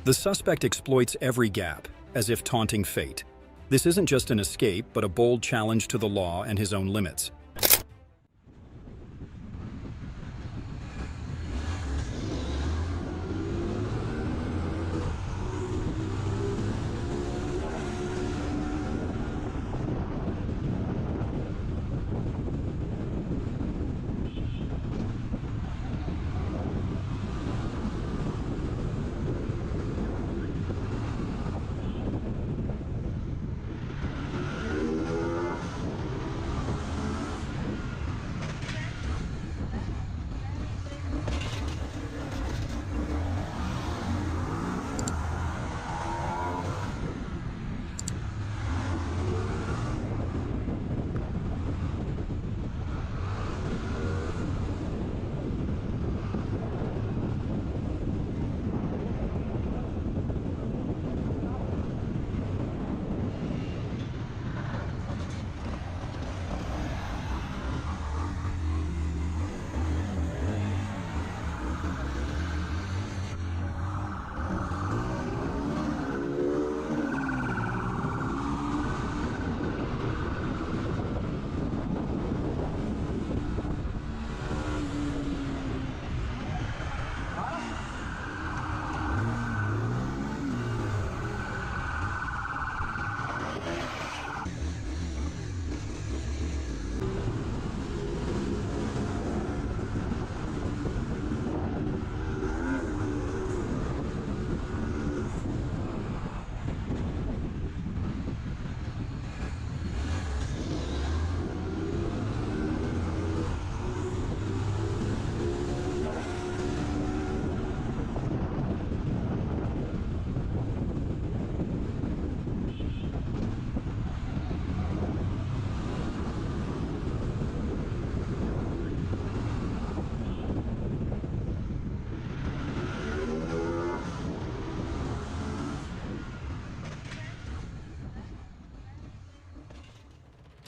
[SPEAKER 1] The suspect exploits every gap, as if taunting fate. This isn't just an escape, but a bold challenge to the law and his own limits.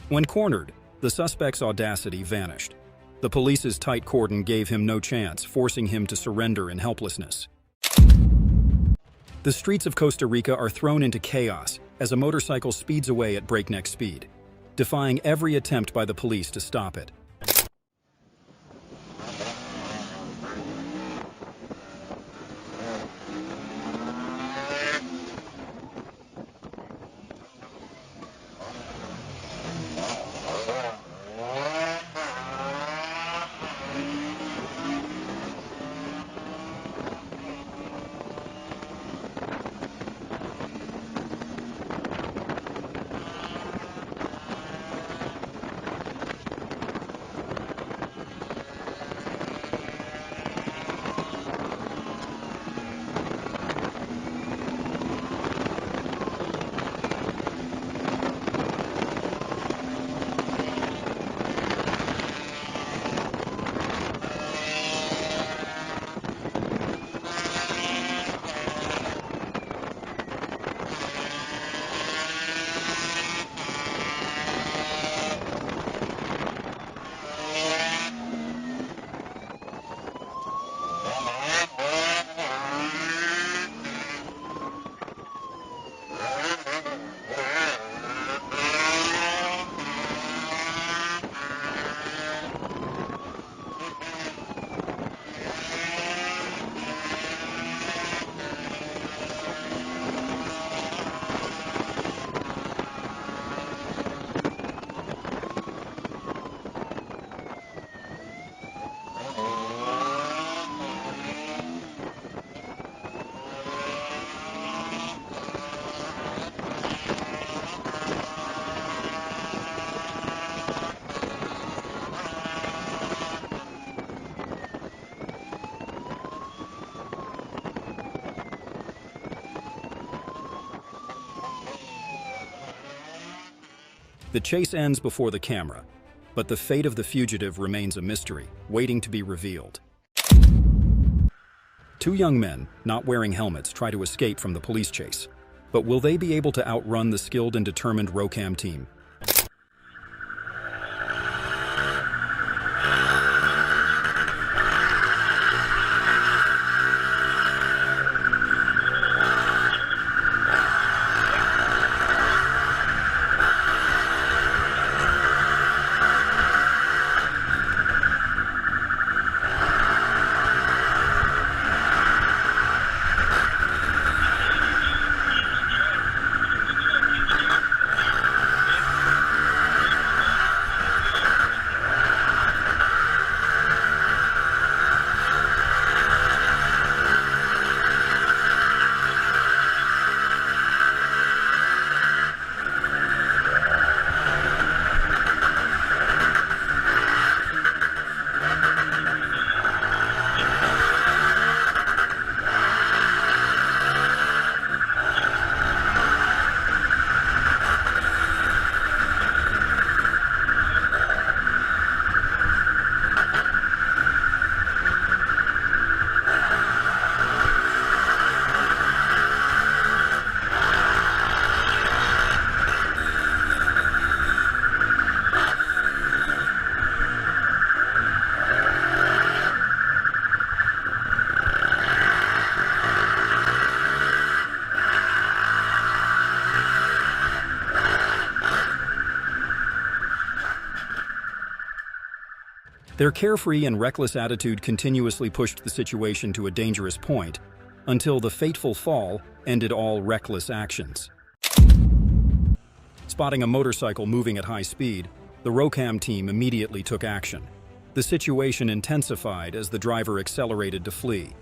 [SPEAKER 1] When cornered, the suspect's audacity vanished. The police's tight cordon gave him no chance, forcing him to surrender in helplessness. The streets of Costa Rica are thrown into chaos as a motorcycle speeds away at breakneck speed, defying every attempt by the police to stop it. The chase ends before the camera, but the fate of the fugitive remains a mystery, waiting to be revealed. Two young men, not wearing helmets, try to escape from the police chase. But will they be able to outrun the skilled and determined RoCam team? Their carefree and reckless attitude continuously pushed the situation to a dangerous point, until the fateful fall ended all reckless actions. Spotting a motorcycle moving at high speed, the RoCam team immediately took action. The situation intensified as the driver accelerated to flee.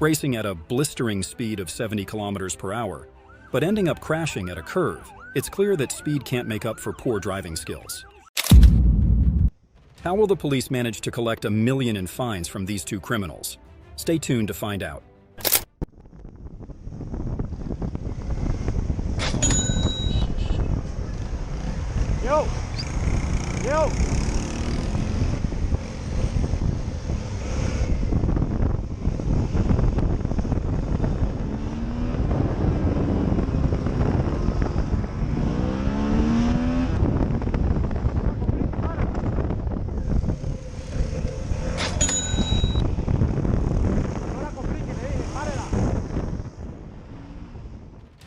[SPEAKER 1] Racing at a blistering speed of 70 kilometers per hour, but ending up crashing at a curve, it's clear that speed can't make up for poor driving skills. How will the police manage to collect $1 million in fines from these two criminals? Stay tuned to find out.
[SPEAKER 3] Yo! Yo!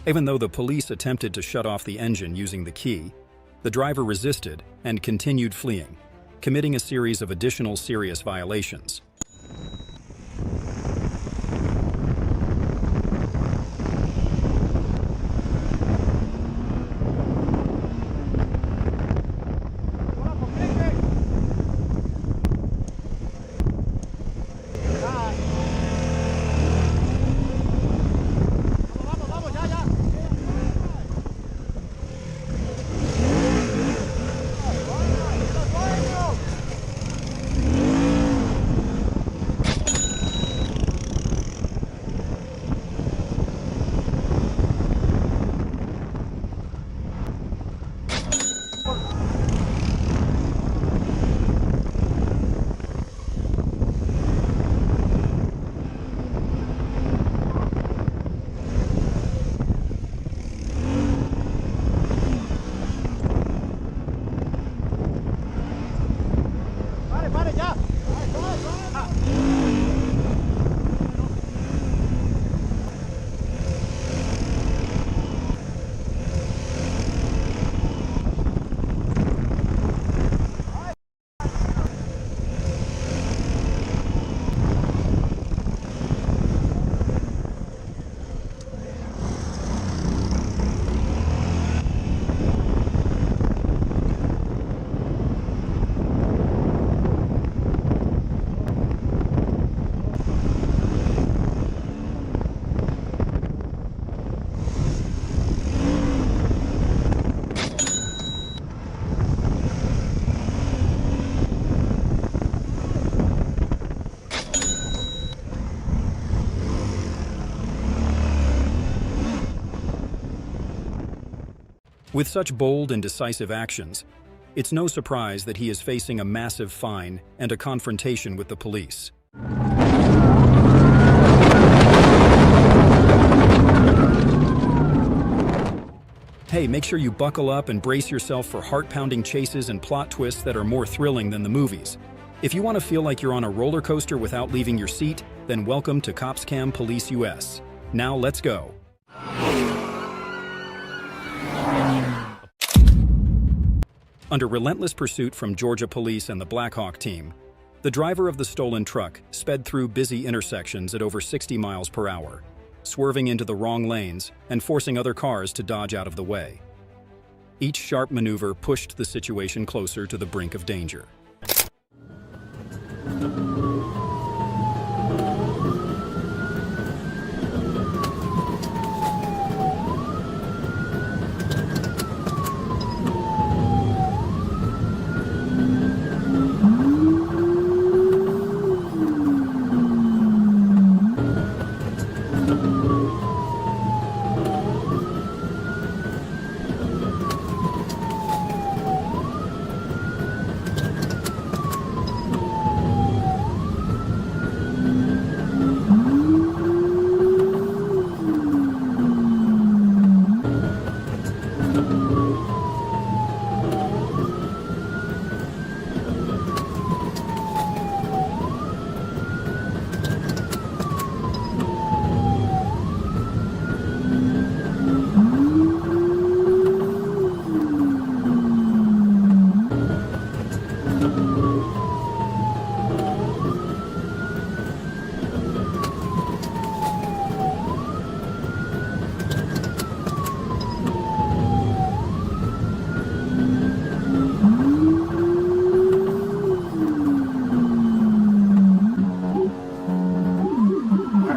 [SPEAKER 1] Even though the police attempted to shut off the engine using the key, the driver resisted and continued fleeing, committing a series of additional serious violations. With such bold and decisive actions, it's no surprise that he is facing a massive fine and a confrontation with the police. Hey, make sure you buckle up and brace yourself for heart-pounding chases and plot twists that are more thrilling than the movies. If you want to feel like you're on a roller coaster without leaving your seat, then welcome to COPSCAM Police US. Now let's go. Under relentless pursuit from Georgia Police and the Black Hawk team, the driver of the stolen truck sped through busy intersections at over 60 miles per hour, swerving into the wrong lanes and forcing other cars to dodge out of the way. Each sharp maneuver pushed the situation closer to the brink of danger.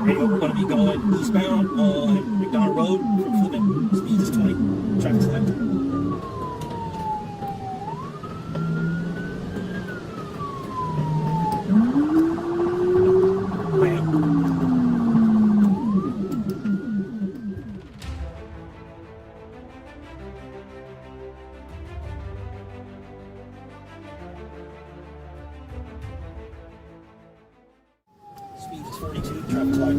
[SPEAKER 11] We're going to be going eastbound on McDonald Road from Flippin. Speed is 20. Traffic's left. Speed is 42, traffic's light.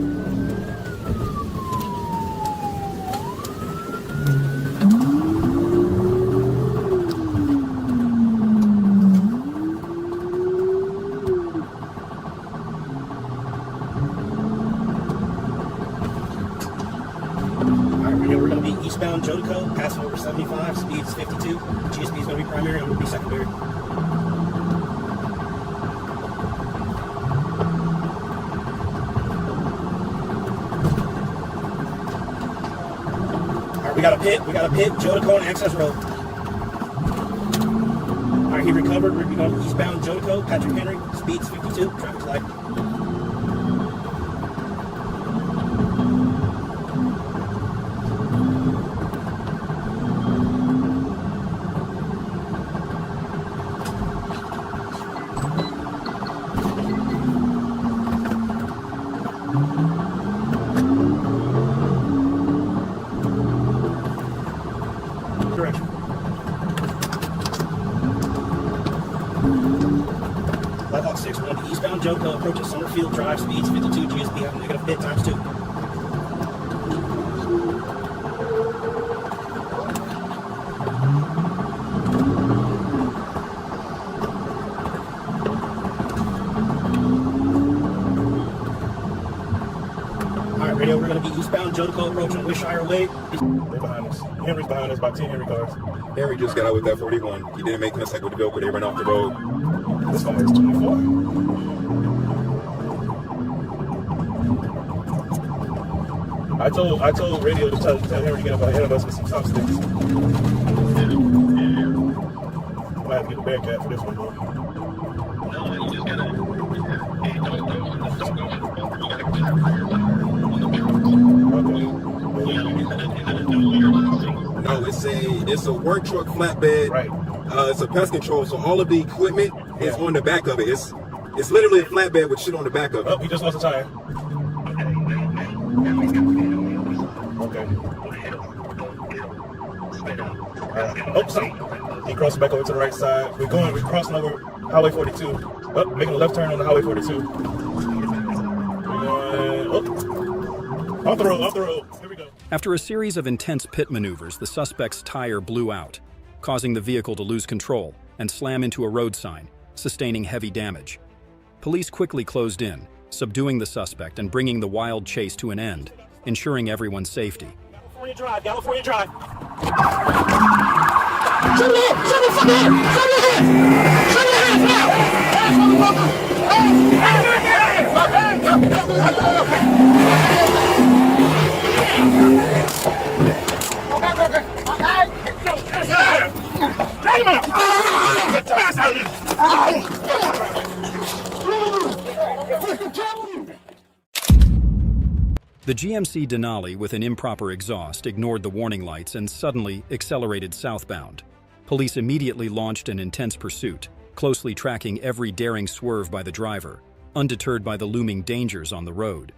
[SPEAKER 11] We're going to be eastbound Jodico, passing over 75, speed is 52. GSP is going to be primary and we'll be secondary. We got a pit, Jodico and Access Road. Alright, he recovered. We're going eastbound Jodico, Patrick Henry, speed's 52, traffic's light. Direction. Black Hawk 6, we're going to be eastbound Jodico, approaching Summerfield Drive, speeds 52, GSP having negative pit times 2. Alright, radio, we're going to be eastbound Jodico, approaching Wishire Way.
[SPEAKER 3] They're behind us. Henry's behind us, about 10 Henry cars.
[SPEAKER 12] Henry just got out with that 41. He didn't make contact with the vehicle. They ran off the road.
[SPEAKER 3] This one is 24. I told radio to tell Henry to get up ahead of us with some soft sticks. Might have to get a Bearcat for this one, though.
[SPEAKER 2] No, you just gotta. Hey, don't go for the
[SPEAKER 12] No, it's a work truck flatbed.
[SPEAKER 3] Right.
[SPEAKER 12] It's a pest control, so all of the equipment is on the back of it. It's literally a flatbed with shit on the back of it.
[SPEAKER 3] Oh, he just lost a tire. Okay.
[SPEAKER 11] He crossing back over to the right side. We're crossing over Highway 42. Making a left turn on the Highway 42. Off the road. Here we go.
[SPEAKER 1] After a series of intense pit maneuvers, the suspect's tire blew out, causing the vehicle to lose control and slam into a road sign, sustaining heavy damage. Police quickly closed in, subduing the suspect and bringing the wild chase to an end, ensuring everyone's safety.
[SPEAKER 11] California Drive.
[SPEAKER 1] The GMC Denali with an improper exhaust ignored the warning lights and suddenly accelerated southbound. Police immediately launched an intense pursuit, closely tracking every daring swerve by the driver, undeterred by the looming dangers on the road.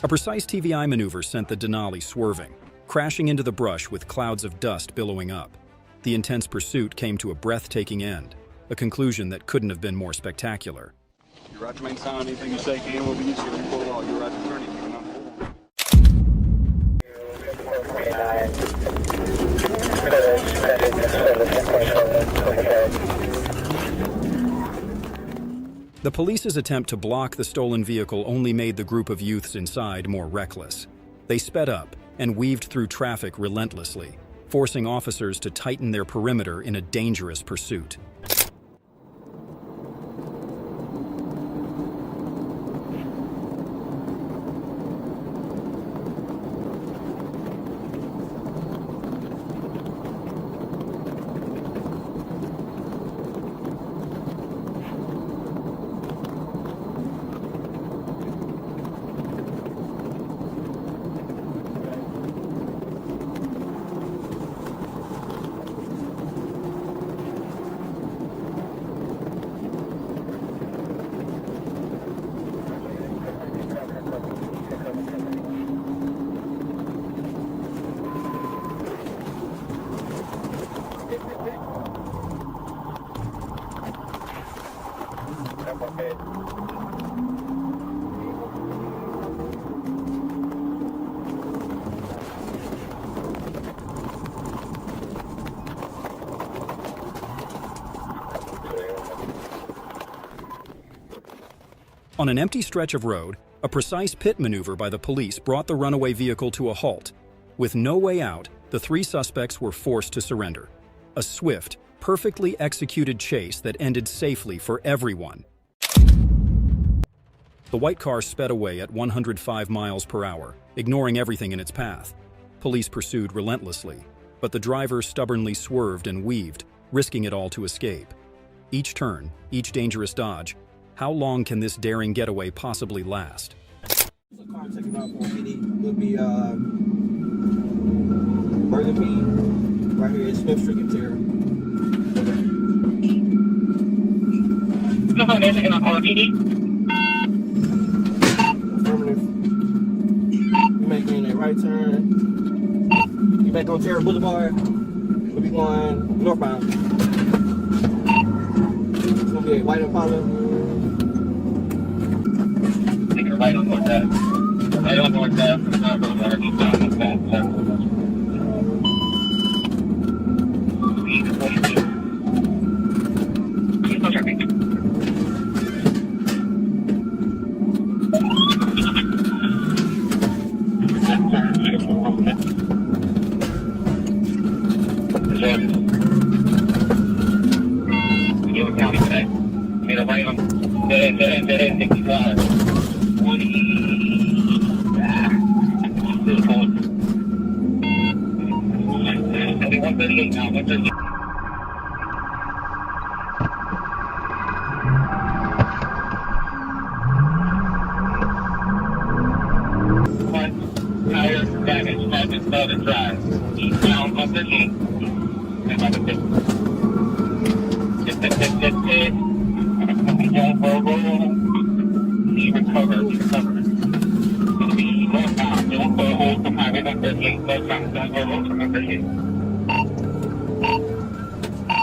[SPEAKER 1] A precise TVI maneuver sent the Denali swerving, crashing into the brush with clouds of dust billowing up. The intense pursuit came to a breathtaking end, a conclusion that couldn't have been more spectacular.
[SPEAKER 13] You're right to main sound, anything you say can will be used to report all. You're right to turn it.
[SPEAKER 1] The police's attempt to block the stolen vehicle only made the group of youths inside more reckless. They sped up and weaved through traffic relentlessly, forcing officers to tighten their perimeter in a dangerous pursuit. On an empty stretch of road, a precise pit maneuver by the police brought the runaway vehicle to a halt. With no way out, the three suspects were forced to surrender. A swift, perfectly executed chase that ended safely for everyone. The white car sped away at 105 miles per hour, ignoring everything in its path. Police pursued relentlessly, but the driver stubbornly swerved and weaved, risking it all to escape. Each turn, each dangerous dodge, how long can this daring getaway possibly last?
[SPEAKER 14] The car taken out for PD will be Burger King, right here in Smith Street interior.
[SPEAKER 2] Come on, they're taking out for PD.
[SPEAKER 14] Affirmative. You're making a right turn. You're back on Terra Boulevard. We'll be going northbound. It's gonna be a white Impala.
[SPEAKER 2] Right on North Ave. Right on North Ave. County today. Made a right on dead end 65. Tires damaged, has been started drive. Eastbound on the knee. He recovered.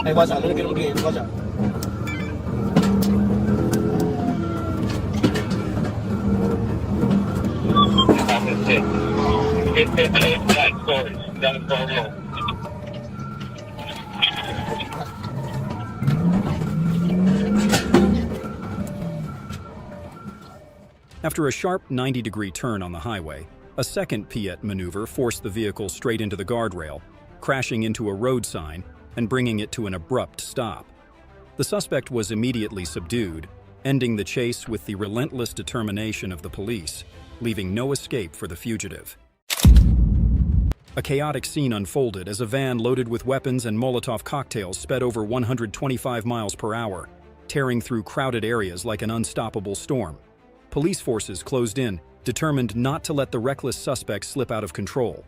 [SPEAKER 14] Hey, watch out, let me get him again, watch out.
[SPEAKER 1] After a sharp 90-degree turn on the highway, a second Piet maneuver forced the vehicle straight into the guardrail, crashing into a road sign and bringing it to an abrupt stop. The suspect was immediately subdued, ending the chase with the relentless determination of the police, leaving no escape for the fugitive. A chaotic scene unfolded as a van loaded with weapons and Molotov cocktails sped over 125 miles per hour, tearing through crowded areas like an unstoppable storm. Police forces closed in, determined not to let the reckless suspect slip out of control.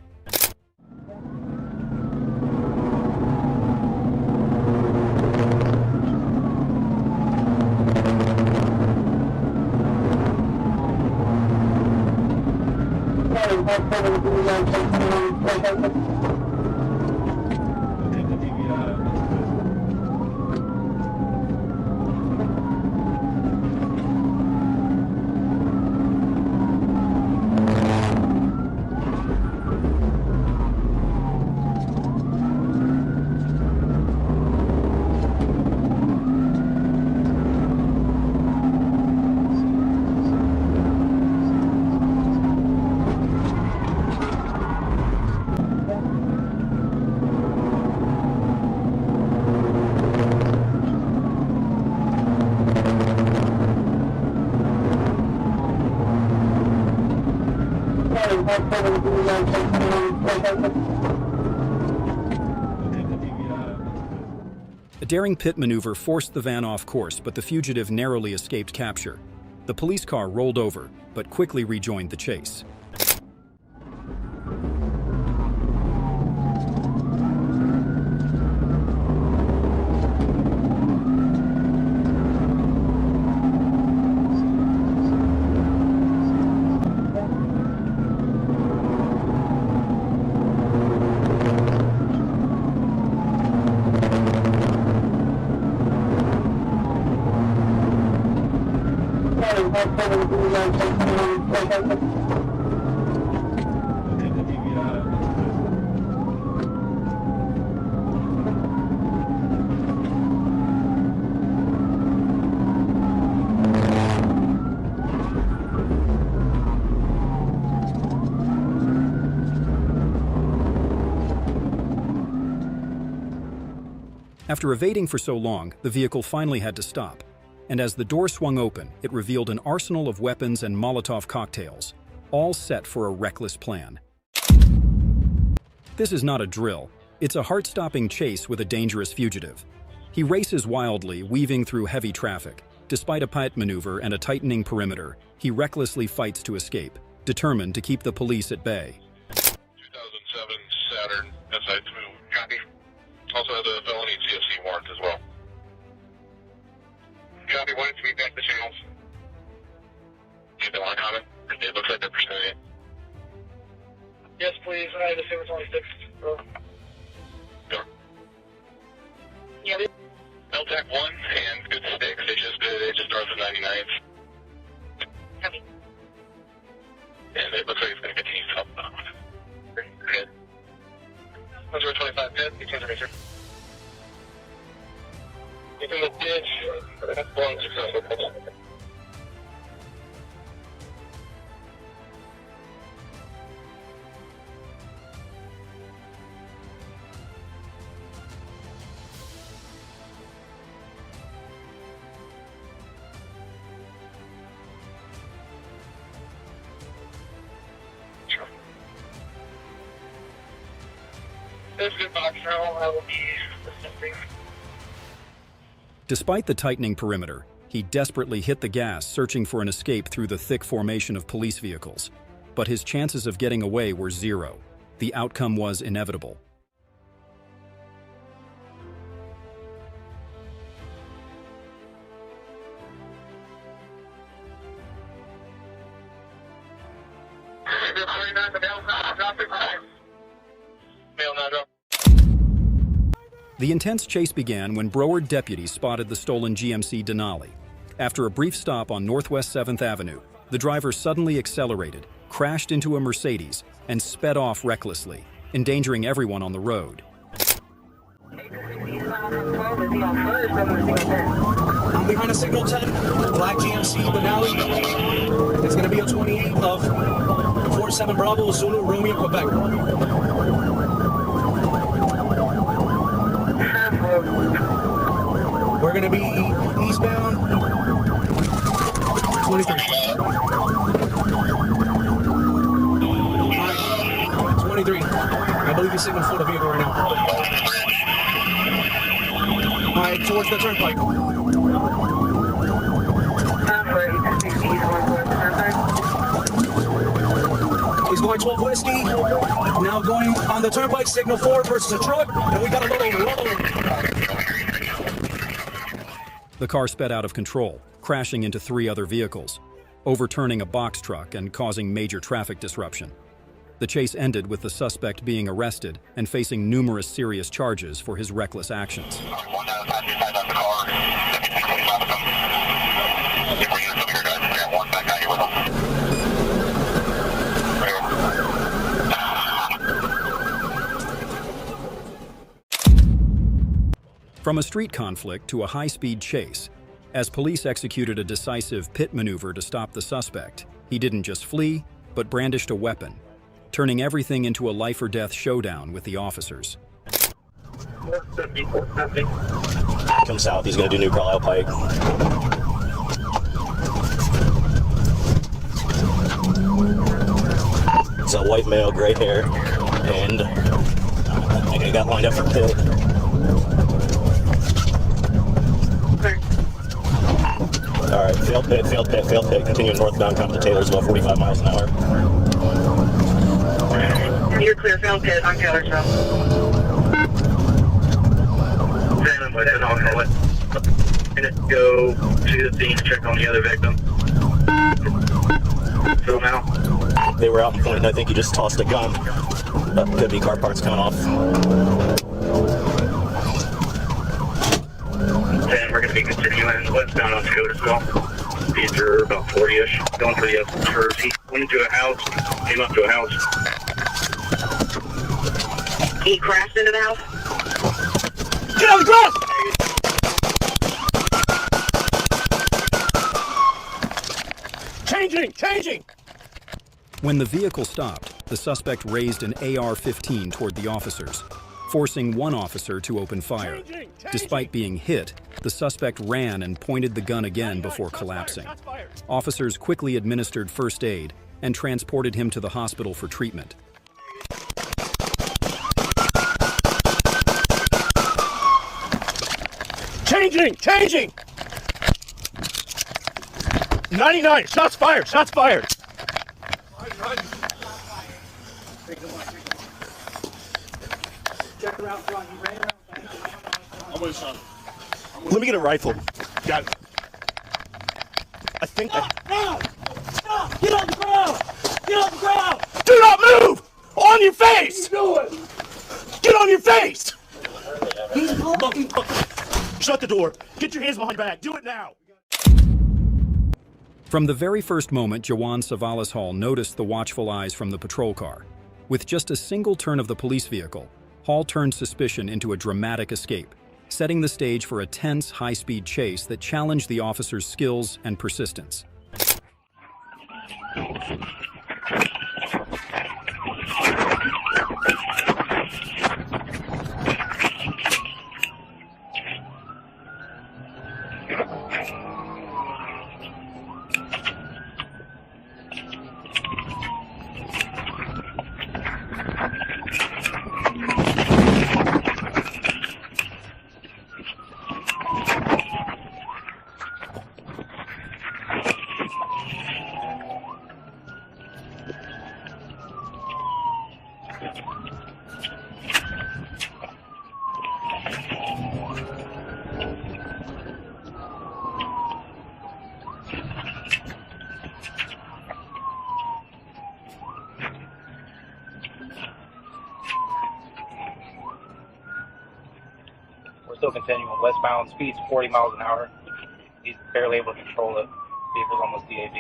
[SPEAKER 1] A daring pit maneuver forced the van off course, but the fugitive narrowly escaped capture. The police car rolled over, but quickly rejoined the chase. After evading for so long, the vehicle finally had to stop. And as the door swung open, it revealed an arsenal of weapons and Molotov cocktails, all set for a reckless plan. This is not a drill. It's a heart-stopping chase with a dangerous fugitive. He races wildly, weaving through heavy traffic. Despite a pit maneuver and a tightening perimeter, he recklessly fights to escape, determined to keep the police at bay.
[SPEAKER 2] 2007 Saturn SI2. Copy. Also has a felony CFC warrant as well. Copy. Wanted to meet back the channels. You don't want to comment? It looks like they're pursuing it.
[SPEAKER 6] Yes, please. I December 26th. Go.
[SPEAKER 2] Yeah. LTAC 1 and good sticks. They just north of 99th.
[SPEAKER 6] Copy.
[SPEAKER 2] And it looks like it's going to continue southbound. Good. 125 good. You can racer. It's in the ditch. That's one successful. There's a good box now. I will be assisting.
[SPEAKER 1] Despite the tightening perimeter, he desperately hit the gas, searching for an escape through the thick formation of police vehicles. But his chances of getting away were zero. The outcome was inevitable. The intense chase began when Broward deputies spotted the stolen GMC Denali. After a brief stop on Northwest 7th Avenue, the driver suddenly accelerated, crashed into a Mercedes, and sped off recklessly, endangering everyone on the road.
[SPEAKER 14] I'm behind a signal 10, black GMC Denali. It's going to be a 28 of 47 Bravo, Zulu, Romeo, Quebec. We're going to be eastbound 23. 23. I believe he's signal for the vehicle right now. Alright, towards the turnpike. He's going 12 Whiskey. Now going on the turnpike, signal 4 versus a truck, and we got a load over.
[SPEAKER 1] The car sped out of control, crashing into 3 other vehicles, overturning a box truck and causing major traffic disruption. The chase ended with the suspect being arrested and facing numerous serious charges for his reckless actions. From a street conflict to a high-speed chase, as police executed a decisive pit maneuver to stop the suspect, he didn't just flee, but brandished a weapon, turning everything into a life-or-death showdown with the officers.
[SPEAKER 11] Come south, he's going to do New Carlisle Pike. It's a white male, gray hair, and I think I got lined up for pit. Alright, failed pit, continue northbound, come to Taylor's about 45 miles an hour.
[SPEAKER 6] You're clear, failed pit, on Taylorsville. Salmon, but then I'll call it. Go to the scene to check on the other victim. So now?
[SPEAKER 11] They were out in point, and I think he just tossed a gun. Could be car parts coming off.
[SPEAKER 6] And we're going to be continuing westbound on Scotusville. These are about 40-ish. Going for the Essence first. He went into a house, came up to a house. He crashed into the house?
[SPEAKER 14] Get on the ground! Changing!
[SPEAKER 1] When the vehicle stopped, the suspect raised an AR-15 toward the officers. forcing one officer to open fire. Despite being hit, the suspect ran and pointed the gun again before collapsing. Officers quickly administered first aid and transported him to the hospital for treatment.
[SPEAKER 2] Changing! 99, shots fired!
[SPEAKER 11] Check around front. You ran around.
[SPEAKER 2] I'm with you. Let me get a rifle. Got it. I think
[SPEAKER 11] Stop! Get on the ground!
[SPEAKER 2] Do not move! On your face!
[SPEAKER 11] What are you doing?
[SPEAKER 2] Get on your face!
[SPEAKER 11] He's blocking.
[SPEAKER 2] Shut the door. Get your hands behind your back. Do it now.
[SPEAKER 1] From the very first moment Jawan Savalas Hall noticed the watchful eyes from the patrol car. With just a single turn of the police vehicle, Hall turned suspicion into a dramatic escape, setting the stage for a tense, high-speed chase that challenged the officer's skills and persistence.
[SPEAKER 15] We're still continuing westbound, speeds 40 miles an hour. He's barely able to control it. Vehicle's almost DAV.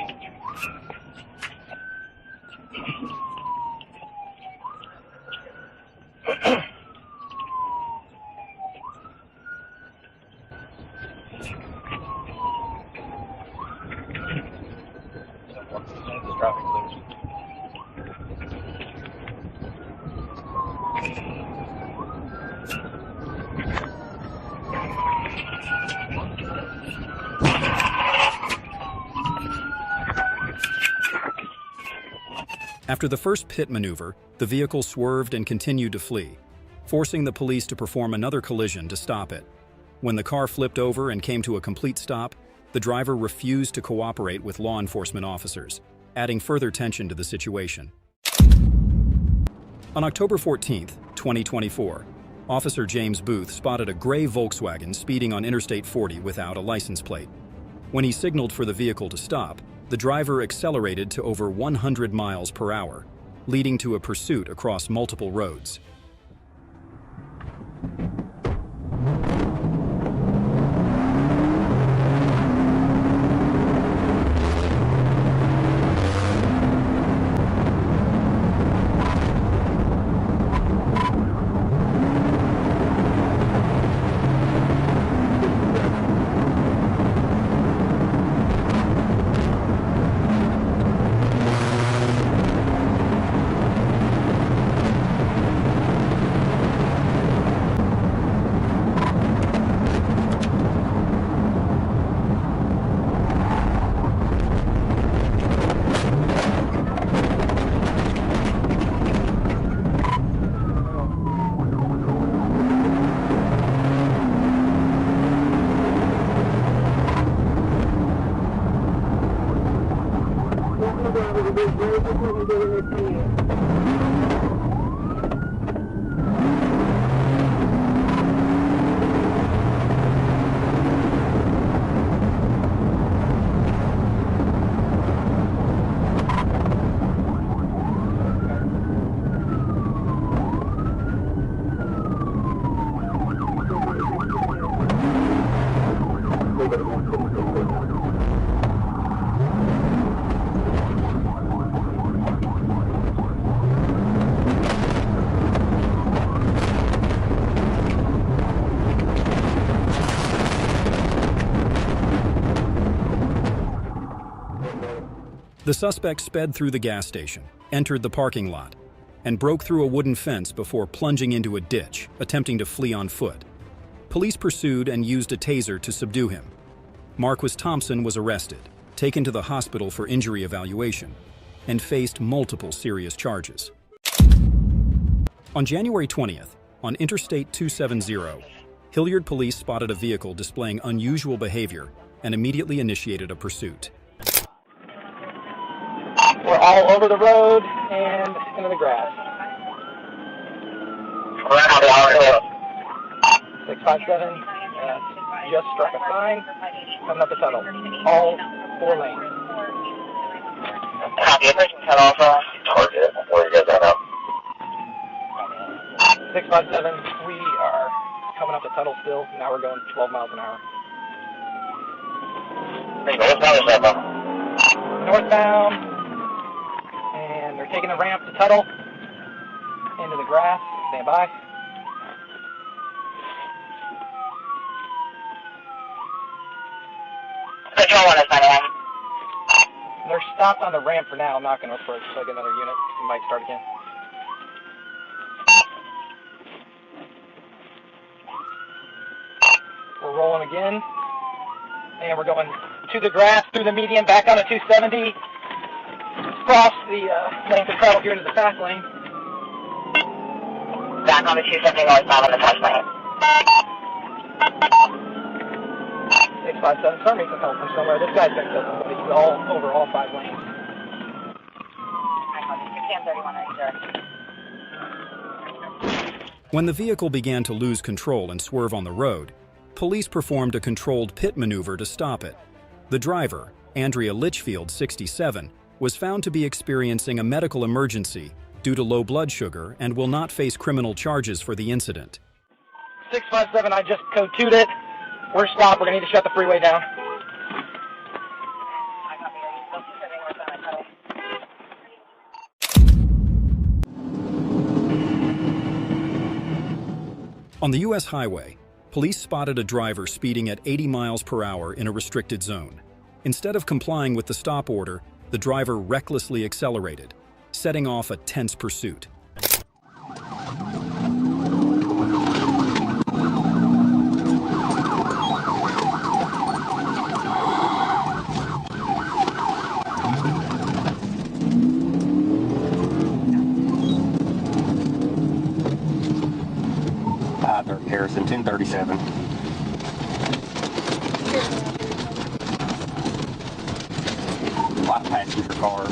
[SPEAKER 15] Traffic clears.
[SPEAKER 1] After the first pit maneuver, the vehicle swerved and continued to flee, forcing the police to perform another collision to stop it. When the car flipped over and came to a complete stop, the driver refused to cooperate with law enforcement officers, adding further tension to the situation. On October 14, 2024, Officer James Booth spotted a gray Volkswagen speeding on Interstate 40 without a license plate. When he signaled for the vehicle to stop, the driver accelerated to over 100 miles per hour, leading to a pursuit across multiple roads. The suspect sped through the gas station, entered the parking lot, and broke through a wooden fence before plunging into a ditch, attempting to flee on foot. Police pursued and used a taser to subdue him. Marquis Thompson was arrested, taken to the hospital for injury evaluation, and faced multiple serious charges. On January 20th, on Interstate 270, Hilliard police spotted a vehicle displaying unusual behavior and immediately initiated a pursuit.
[SPEAKER 16] We're all over the road and into the grass. 657, just struck a sign, coming up the tunnel. All 4 lanes.
[SPEAKER 2] Copy, approaching tunnel for target. Where you guys at now?
[SPEAKER 16] 657, we are coming up the tunnel still. Now we're going 12 miles an hour. Northbound. And they're taking the ramp to Tuttle. Into the grass. Stand by.
[SPEAKER 2] Patrol 1 is 99.
[SPEAKER 16] They're stopped on the ramp for now. I'm not going to approach like another unit. We might start again. We're rolling again. And we're going to the grass, through the median, back on a 270. Cross the lane to travel here to the fast lane.
[SPEAKER 2] Back on the 270 northbound on the fast lane.
[SPEAKER 16] 657, sorry, some help from somewhere. This guy's been killed somebody. He's all over all 5 lanes.
[SPEAKER 1] When the vehicle began to lose control and swerve on the road, police performed a controlled pit maneuver to stop it. The driver, Andrea Litchfield, 67, was found to be experiencing a medical emergency due to low blood sugar and will not face criminal charges for the incident.
[SPEAKER 16] 657, I just code 2'd it. We're stopped. We're going to need to shut the freeway down.
[SPEAKER 1] On the U.S. highway, police spotted a driver speeding at 80 miles per hour in a restricted zone. Instead of complying with the stop order, the driver recklessly accelerated, setting off a tense pursuit.
[SPEAKER 17] Harrison, 1037. White passenger car.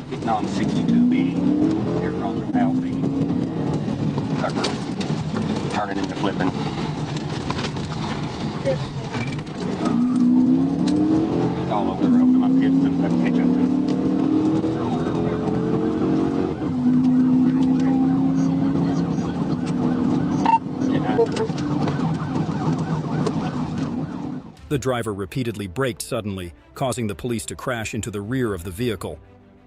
[SPEAKER 17] Getting on 62B. Here across the Alfie. Tucker. Turning into flipping. It's all over the road. My kids and catch up to it.
[SPEAKER 1] The driver repeatedly braked suddenly, causing the police to crash into the rear of the vehicle,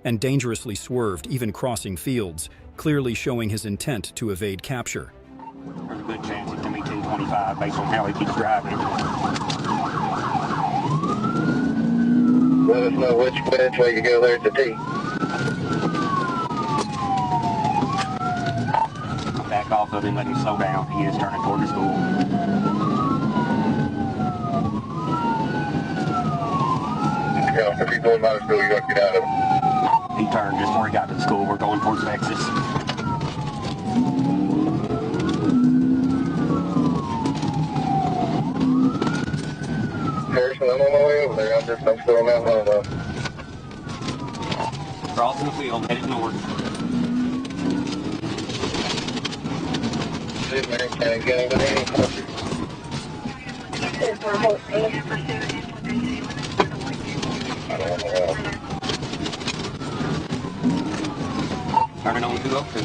[SPEAKER 1] and dangerously swerved, even crossing fields, clearly showing his intent to evade capture.
[SPEAKER 17] There's a good chance it's going to be 1025 based on how he keeps driving.
[SPEAKER 2] Let us know which way you go there at the T.
[SPEAKER 17] Back off of him, let him slow down. He is turning toward the school.
[SPEAKER 2] Yeah, if he's going by the school, you got to get out of him.
[SPEAKER 17] He turned just before he got to the school. We're going towards Texas.
[SPEAKER 2] Harrison, I'm on my way over there. I'm still on that line though.
[SPEAKER 17] Crossing the field, headed north.
[SPEAKER 2] Shit, man, can't get him any closer. I don't know.
[SPEAKER 17] Turning on 202.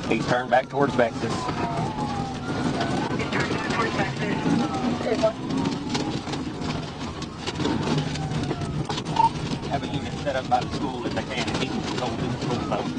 [SPEAKER 17] He's turned back towards Texas. Have a unit set up by the school if they can. He can control the school zone.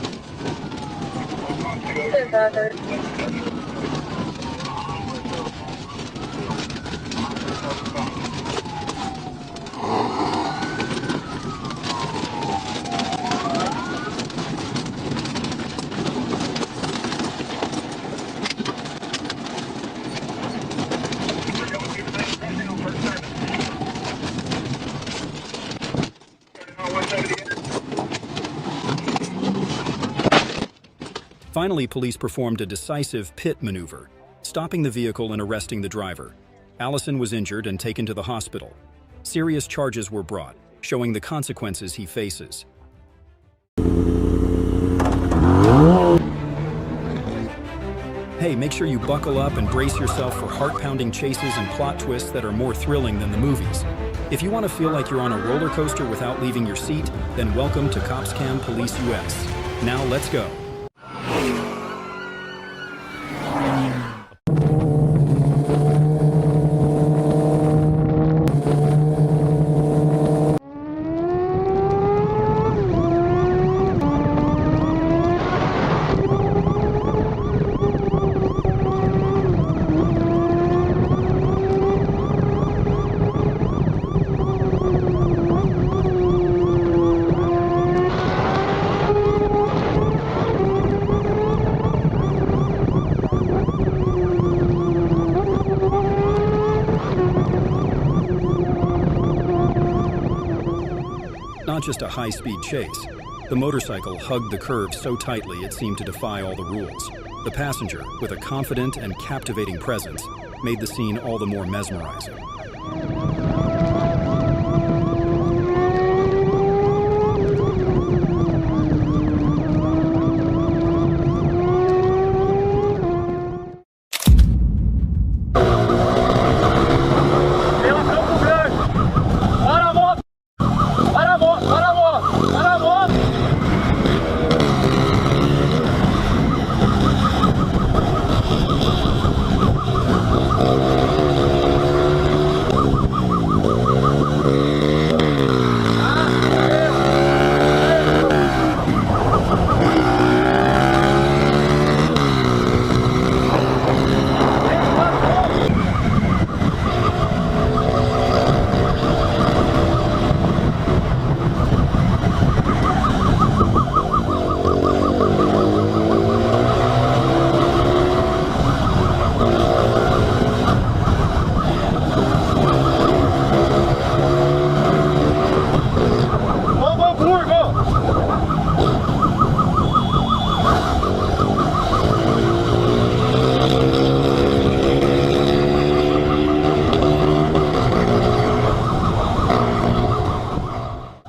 [SPEAKER 1] Finally, police performed a decisive pit maneuver, stopping the vehicle and arresting the driver. Allison was injured and taken to the hospital. Serious charges were brought, showing the consequences he faces. Hey, make sure you buckle up and brace yourself for heart-pounding chases and plot twists that are more thrilling than the movies. If you want to feel like you're on a roller coaster without leaving your seat, then welcome to COPSCAM Police US. Now let's go. Not just a high-speed chase. The motorcycle hugged the curve so tightly it seemed to defy all the rules. The passenger, with a confident and captivating presence, made the scene all the more mesmerizing.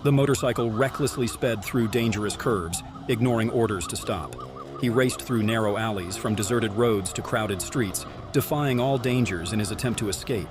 [SPEAKER 1] The motorcycle recklessly sped through dangerous curves, ignoring orders to stop. He raced through narrow alleys, from deserted roads to crowded streets, defying all dangers in his attempt to escape.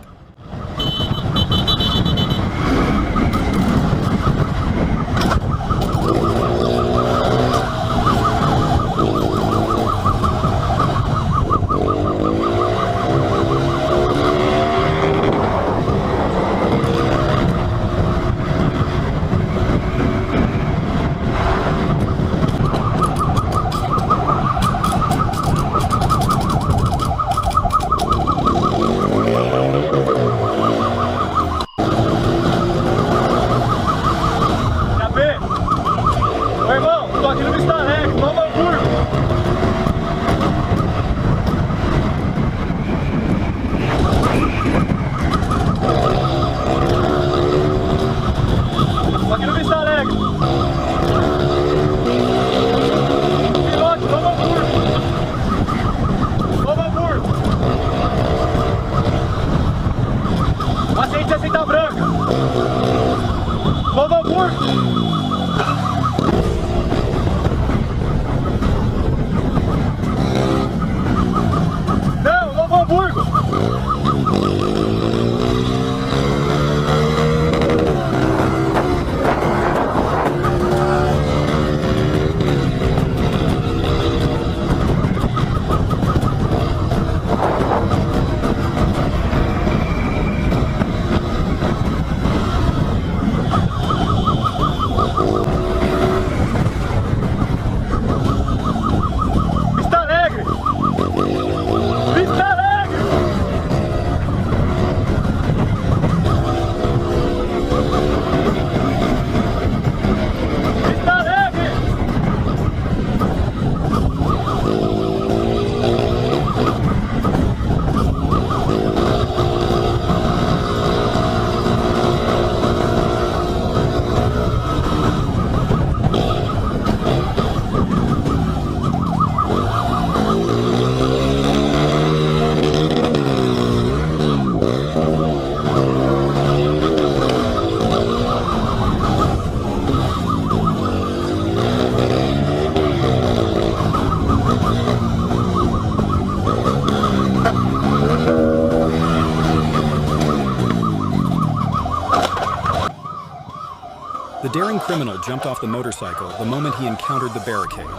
[SPEAKER 1] The daring criminal jumped off the motorcycle the moment he encountered the barricade.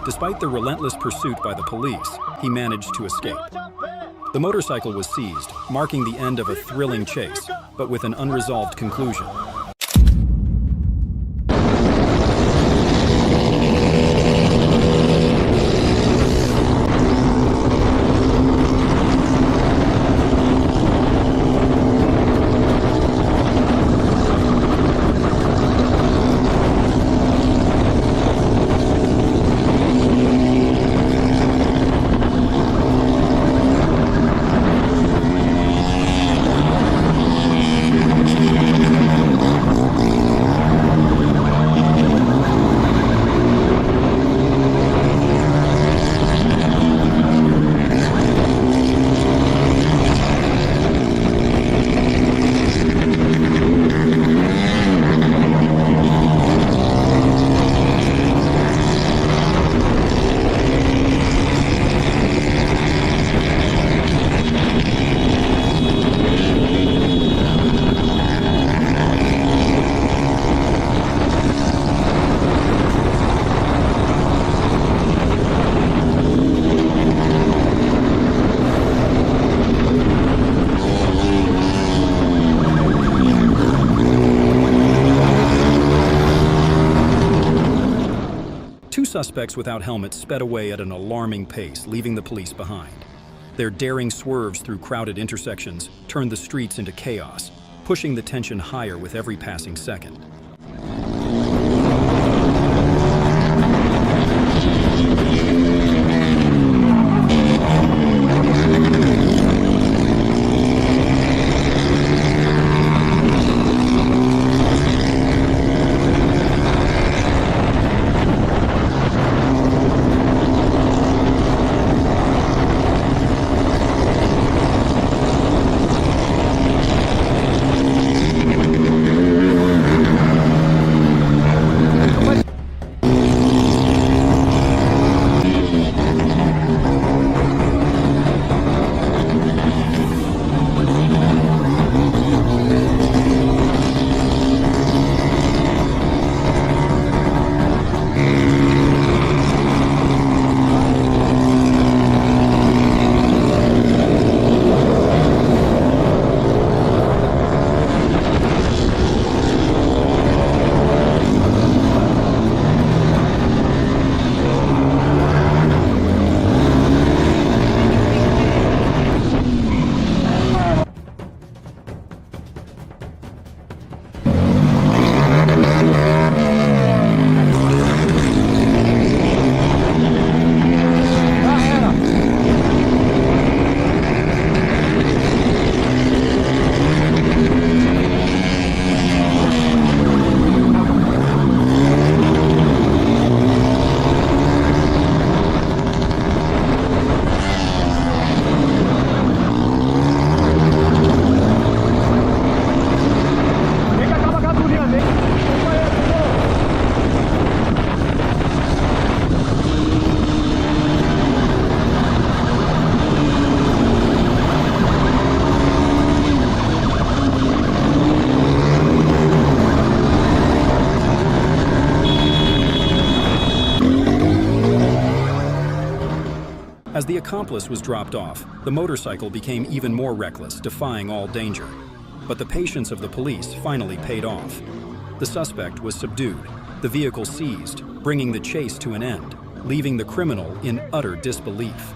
[SPEAKER 1] Despite the relentless pursuit by the police, he managed to escape. The motorcycle was seized, marking the end of a thrilling chase, but with an unresolved conclusion. Suspects without helmets sped away at an alarming pace, leaving the police behind. Their daring swerves through crowded intersections turned the streets into chaos, pushing the tension higher with every passing second. As the accomplice was dropped off, the motorcycle became even more reckless, defying all danger. But the patience of the police finally paid off. The suspect was subdued, the vehicle seized, bringing the chase to an end, leaving the criminal in utter disbelief.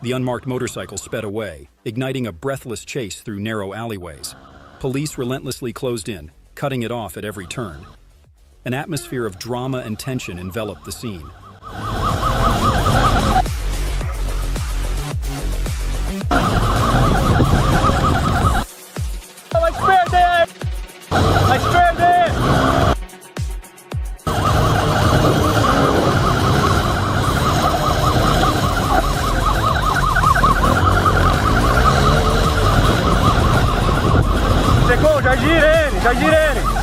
[SPEAKER 1] The unmarked motorcycle sped away, igniting a breathless chase through narrow alleyways. Police relentlessly closed in, cutting it off at every turn. An atmosphere of drama and tension enveloped the scene.
[SPEAKER 3] Já gira ele!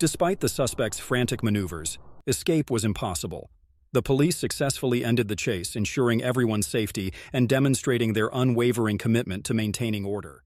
[SPEAKER 1] Despite the suspect's frantic maneuvers, escape was impossible. The police successfully ended the chase, ensuring everyone's safety and demonstrating their unwavering commitment to maintaining order.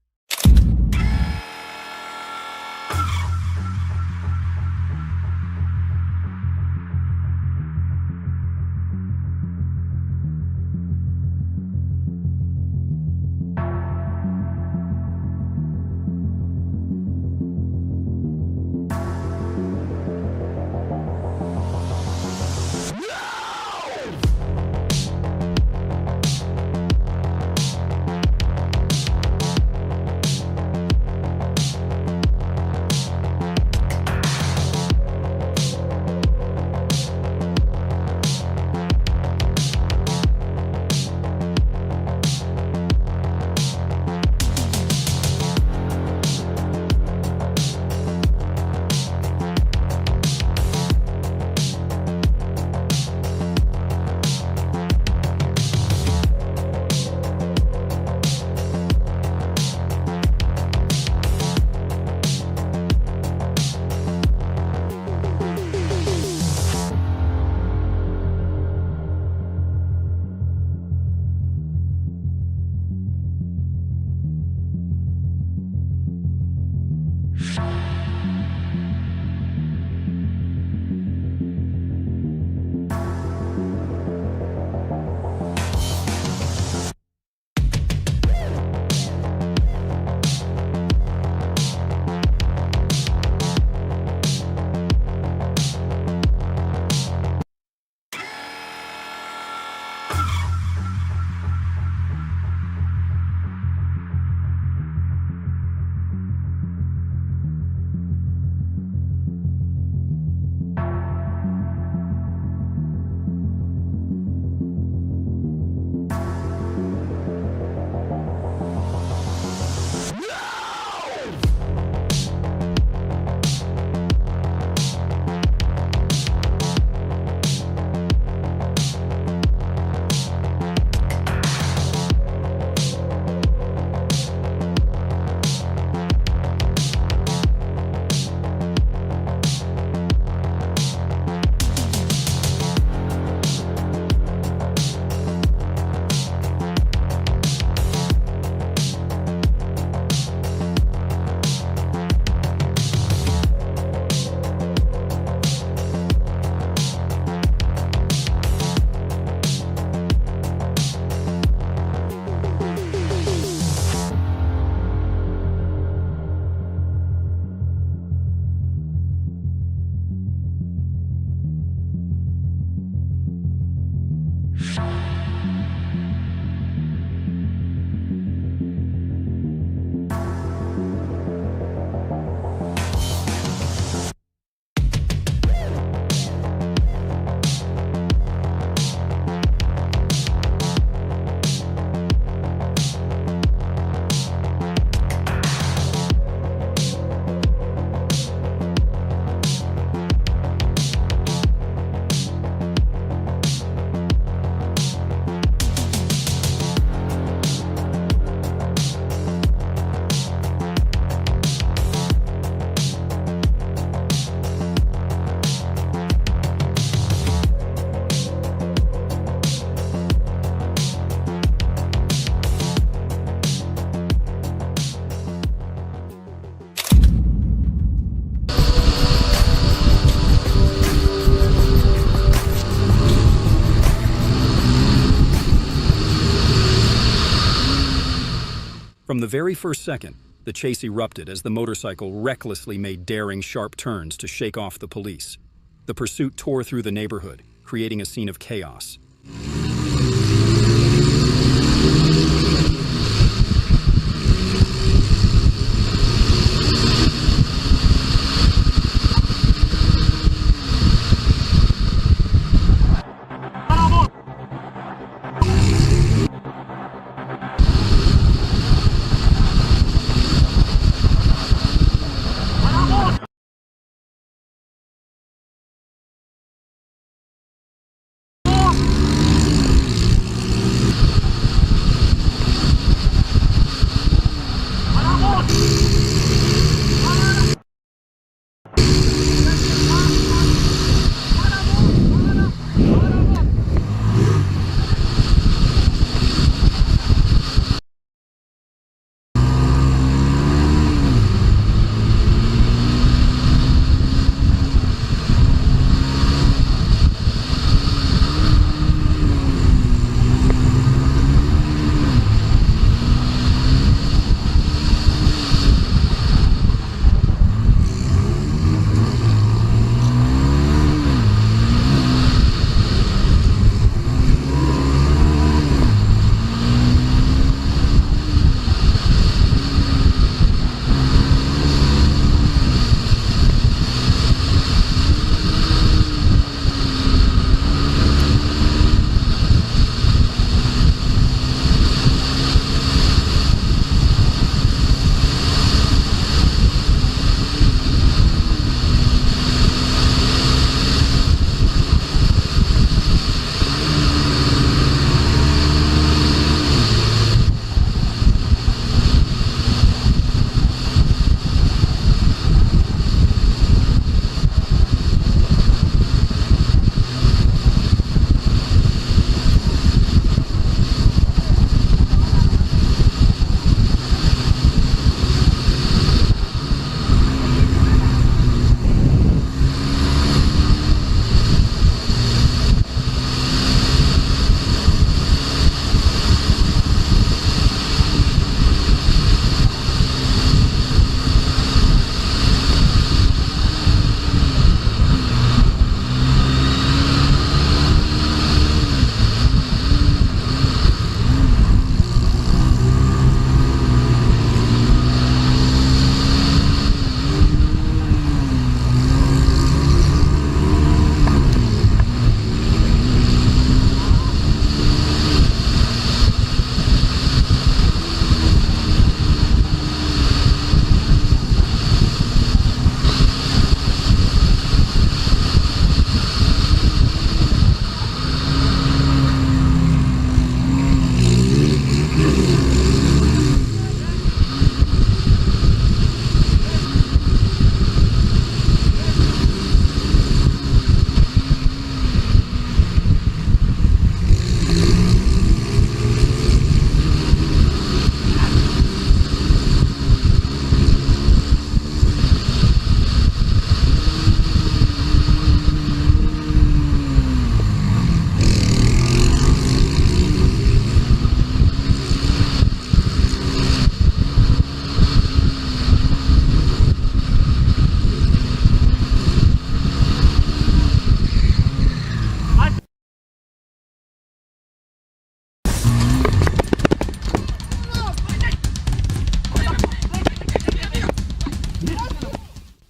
[SPEAKER 1] From the very first second, the chase erupted as the motorcycle recklessly made daring, sharp turns to shake off the police. The pursuit tore through the neighborhood, creating a scene of chaos.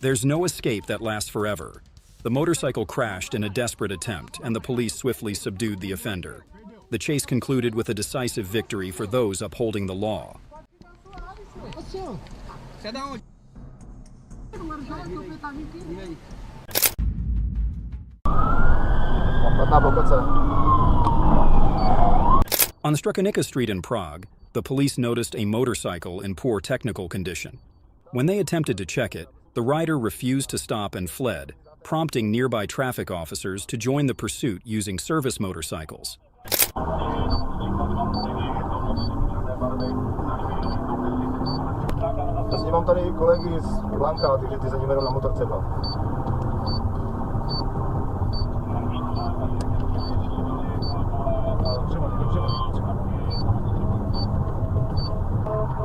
[SPEAKER 1] There's no escape that lasts forever. The motorcycle crashed in a desperate attempt, and the police swiftly subdued the offender. The chase concluded with a decisive victory for those upholding the law. On Strukanica Street in Prague, the police noticed a motorcycle in poor technical condition. When they attempted to check it, the rider refused to stop and fled, prompting nearby traffic officers to join the pursuit using service motorcycles.
[SPEAKER 3] Vlastně mám tady kolegy z Blanka, takže ty za ním jedou na motorce dva.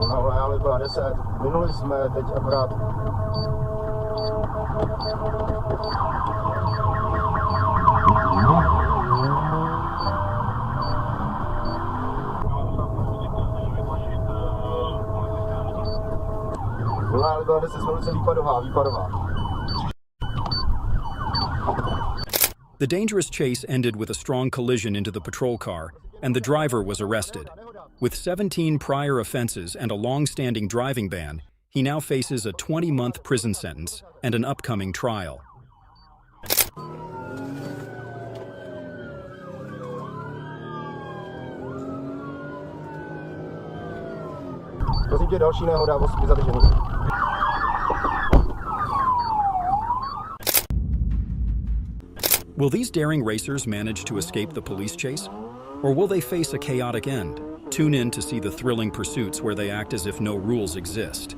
[SPEAKER 3] No, ale byla 10. Minuli jsme teď akorát. Ale byla 10, jsme ulice výpadová.
[SPEAKER 1] The dangerous chase ended with a strong collision into the patrol car, and the driver was arrested. With 17 prior offenses and a long-standing driving ban, he now faces a 20-month prison sentence and an upcoming trial.
[SPEAKER 3] Prosím tě, další nehoda, vlastně zadržení.
[SPEAKER 1] Will these daring racers manage to escape the police chase? Or will they face a chaotic end? Tune in to see the thrilling pursuits where they act as if no rules exist.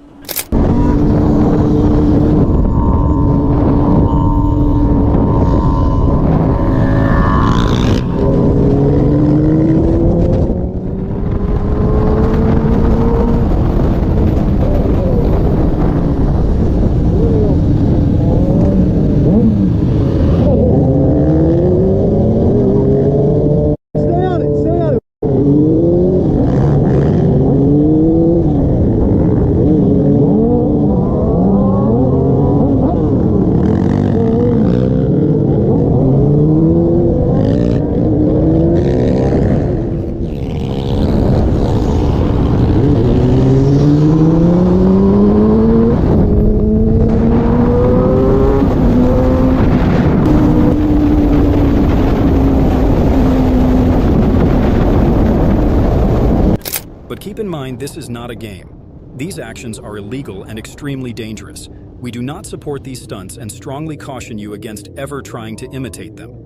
[SPEAKER 1] Keep in mind, this is not a game. These actions are illegal and extremely dangerous. We do not support these stunts and strongly caution you against ever trying to imitate them.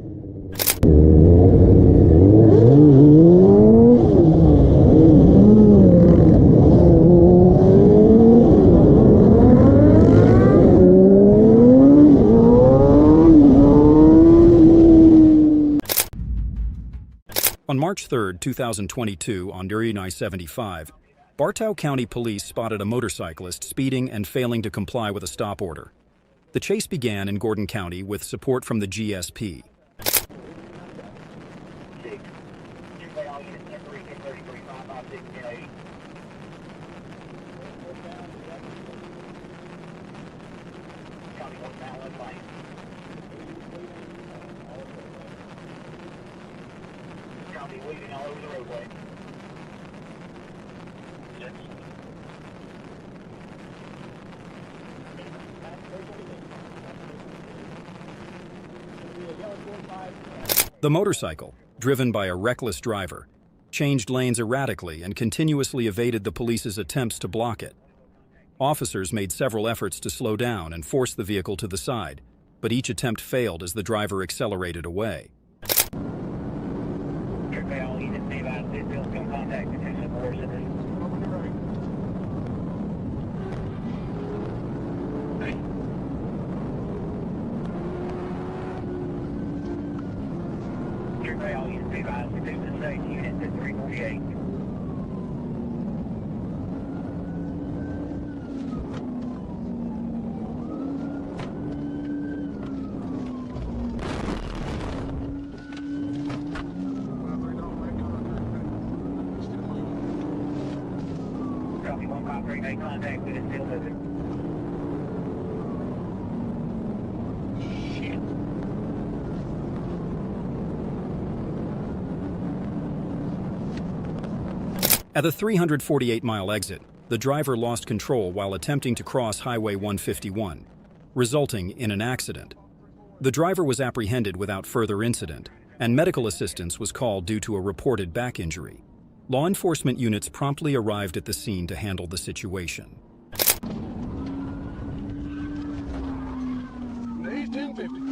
[SPEAKER 1] On March 3, 2022, on I-75, Bartow County Police spotted a motorcyclist speeding and failing to comply with a stop order. The chase began in Gordon County with support from the GSP.
[SPEAKER 2] Weaving all over the roadway.
[SPEAKER 1] The motorcycle, driven by a reckless driver, changed lanes erratically and continuously evaded the police's attempts to block it. Officers made several efforts to slow down and force the vehicle to the side, but each attempt failed as the driver accelerated away.
[SPEAKER 2] Make contact with it, still moving.
[SPEAKER 1] At the 348-mile exit, the driver lost control while attempting to cross Highway 151, resulting in an accident. The driver was apprehended without further incident, and medical assistance was called due to a reported back injury. Law enforcement units promptly arrived at the scene to handle the situation.
[SPEAKER 2] 1850.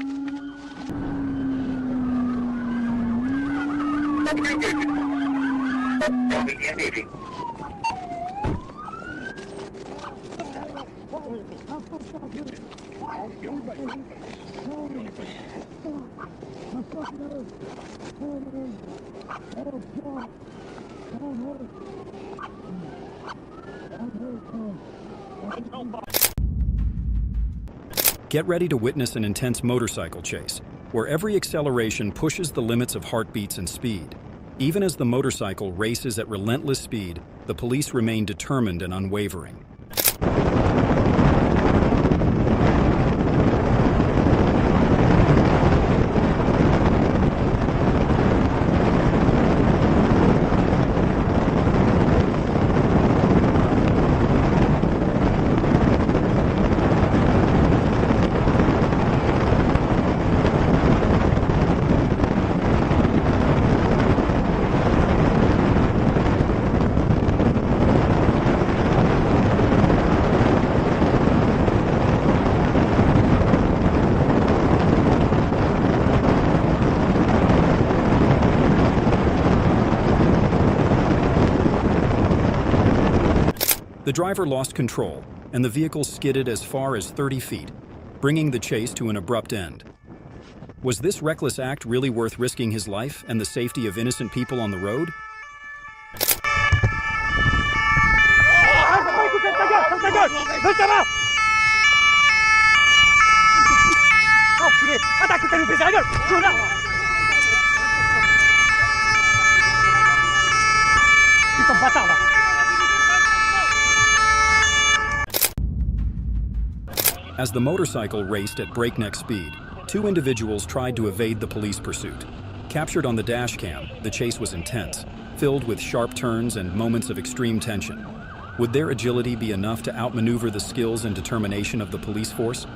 [SPEAKER 1] Get ready to witness an intense motorcycle chase, where every acceleration pushes the limits of heartbeats and speed. Even as the motorcycle races at relentless speed, the police remain determined and unwavering. The driver lost control, and the vehicle skidded as far as 30 feet, bringing the chase to an abrupt end. Was this reckless act really worth risking his life and the safety of innocent people on the road? As the motorcycle raced at breakneck speed, two individuals tried to evade the police pursuit. Captured on the dashcam, the chase was intense, filled with sharp turns and moments of extreme tension. Would their agility be enough to outmaneuver the skills and determination of the police force?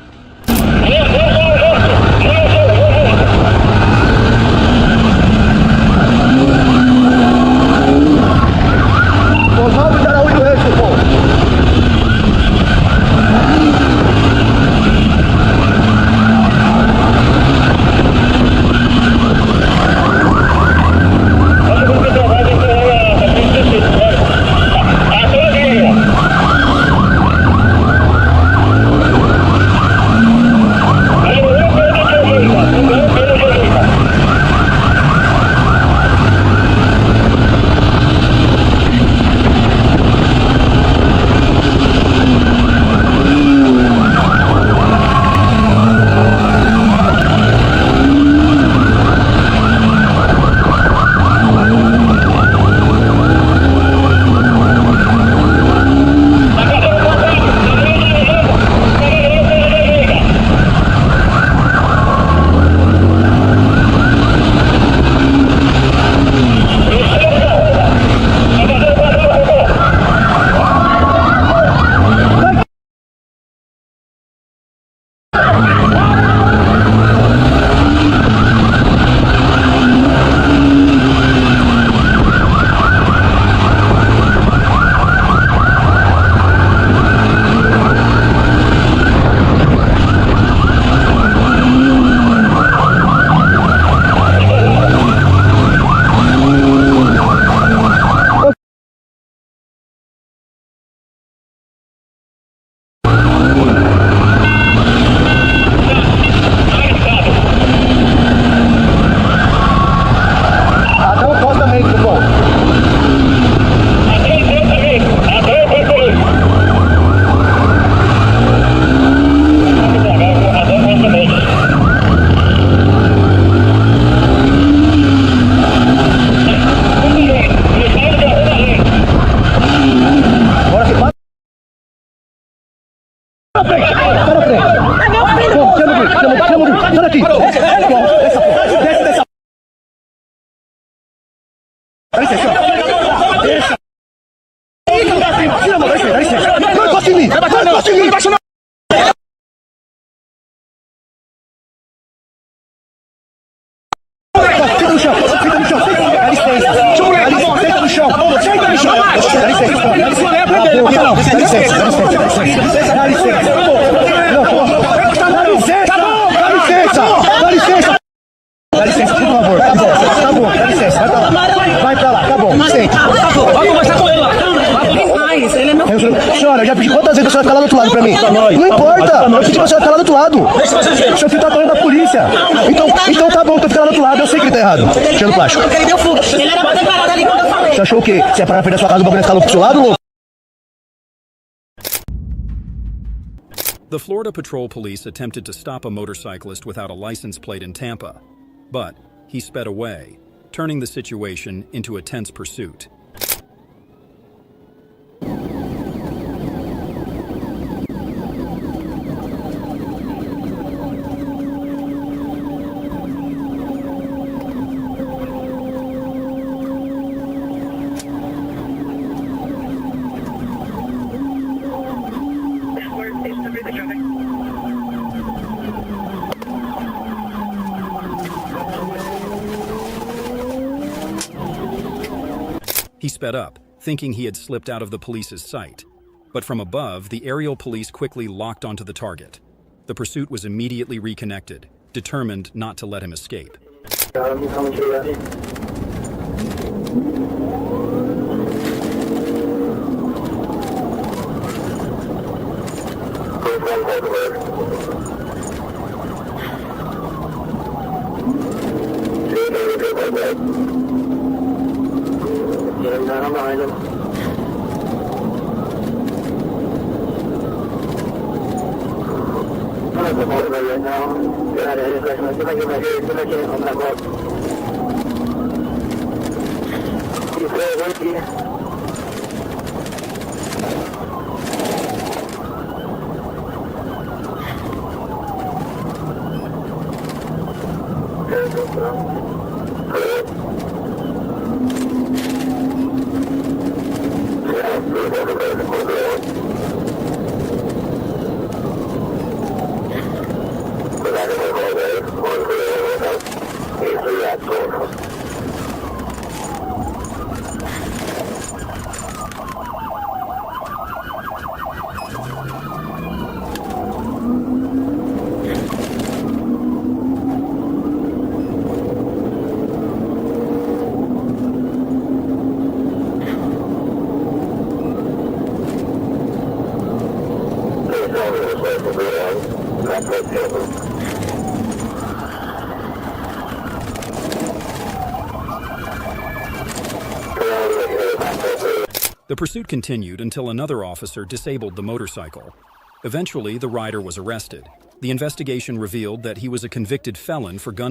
[SPEAKER 3] Dá licença, por favor. Tá bom, dá licença. Vai pra lá, tá bom. Sente.
[SPEAKER 14] Vai conversar com ele lá. Ele é meu filho.
[SPEAKER 3] Senhora, eu já pedi quantas vezes a senhora ficar lá do outro lado pra mim? Não importa. Eu pedi pra senhora ficar lá do outro lado. O seu filho tá falando da polícia. Então tá bom, tô ficando lá do outro lado. Eu sei que ele tá errado. Cheiro plástico.
[SPEAKER 14] Ele deu fuga. Ele era pra ter parado ali quando eu falei.
[SPEAKER 3] Você achou o quê? Você ia parar na frente da sua casa, o bagulho ia ficar louco pro seu lado, louco?
[SPEAKER 1] The Florida Patrol Police attempted to stop a motorcyclist without a license plate in Tampa, but he sped away, turning the situation into a tense pursuit. He sped up, thinking he had slipped out of the police's sight. But from above, the aerial police quickly locked onto the target. The pursuit was immediately reconnected, determined not to let him escape.
[SPEAKER 2] I'm behind him. I'm at the bottom right now. Get out of here. See if I can get my hair. See if I can. I'm not going. He's there. Right here.
[SPEAKER 1] The pursuit continued until another officer disabled the motorcycle. Eventually, the rider was arrested. The investigation revealed that he was a convicted felon for gun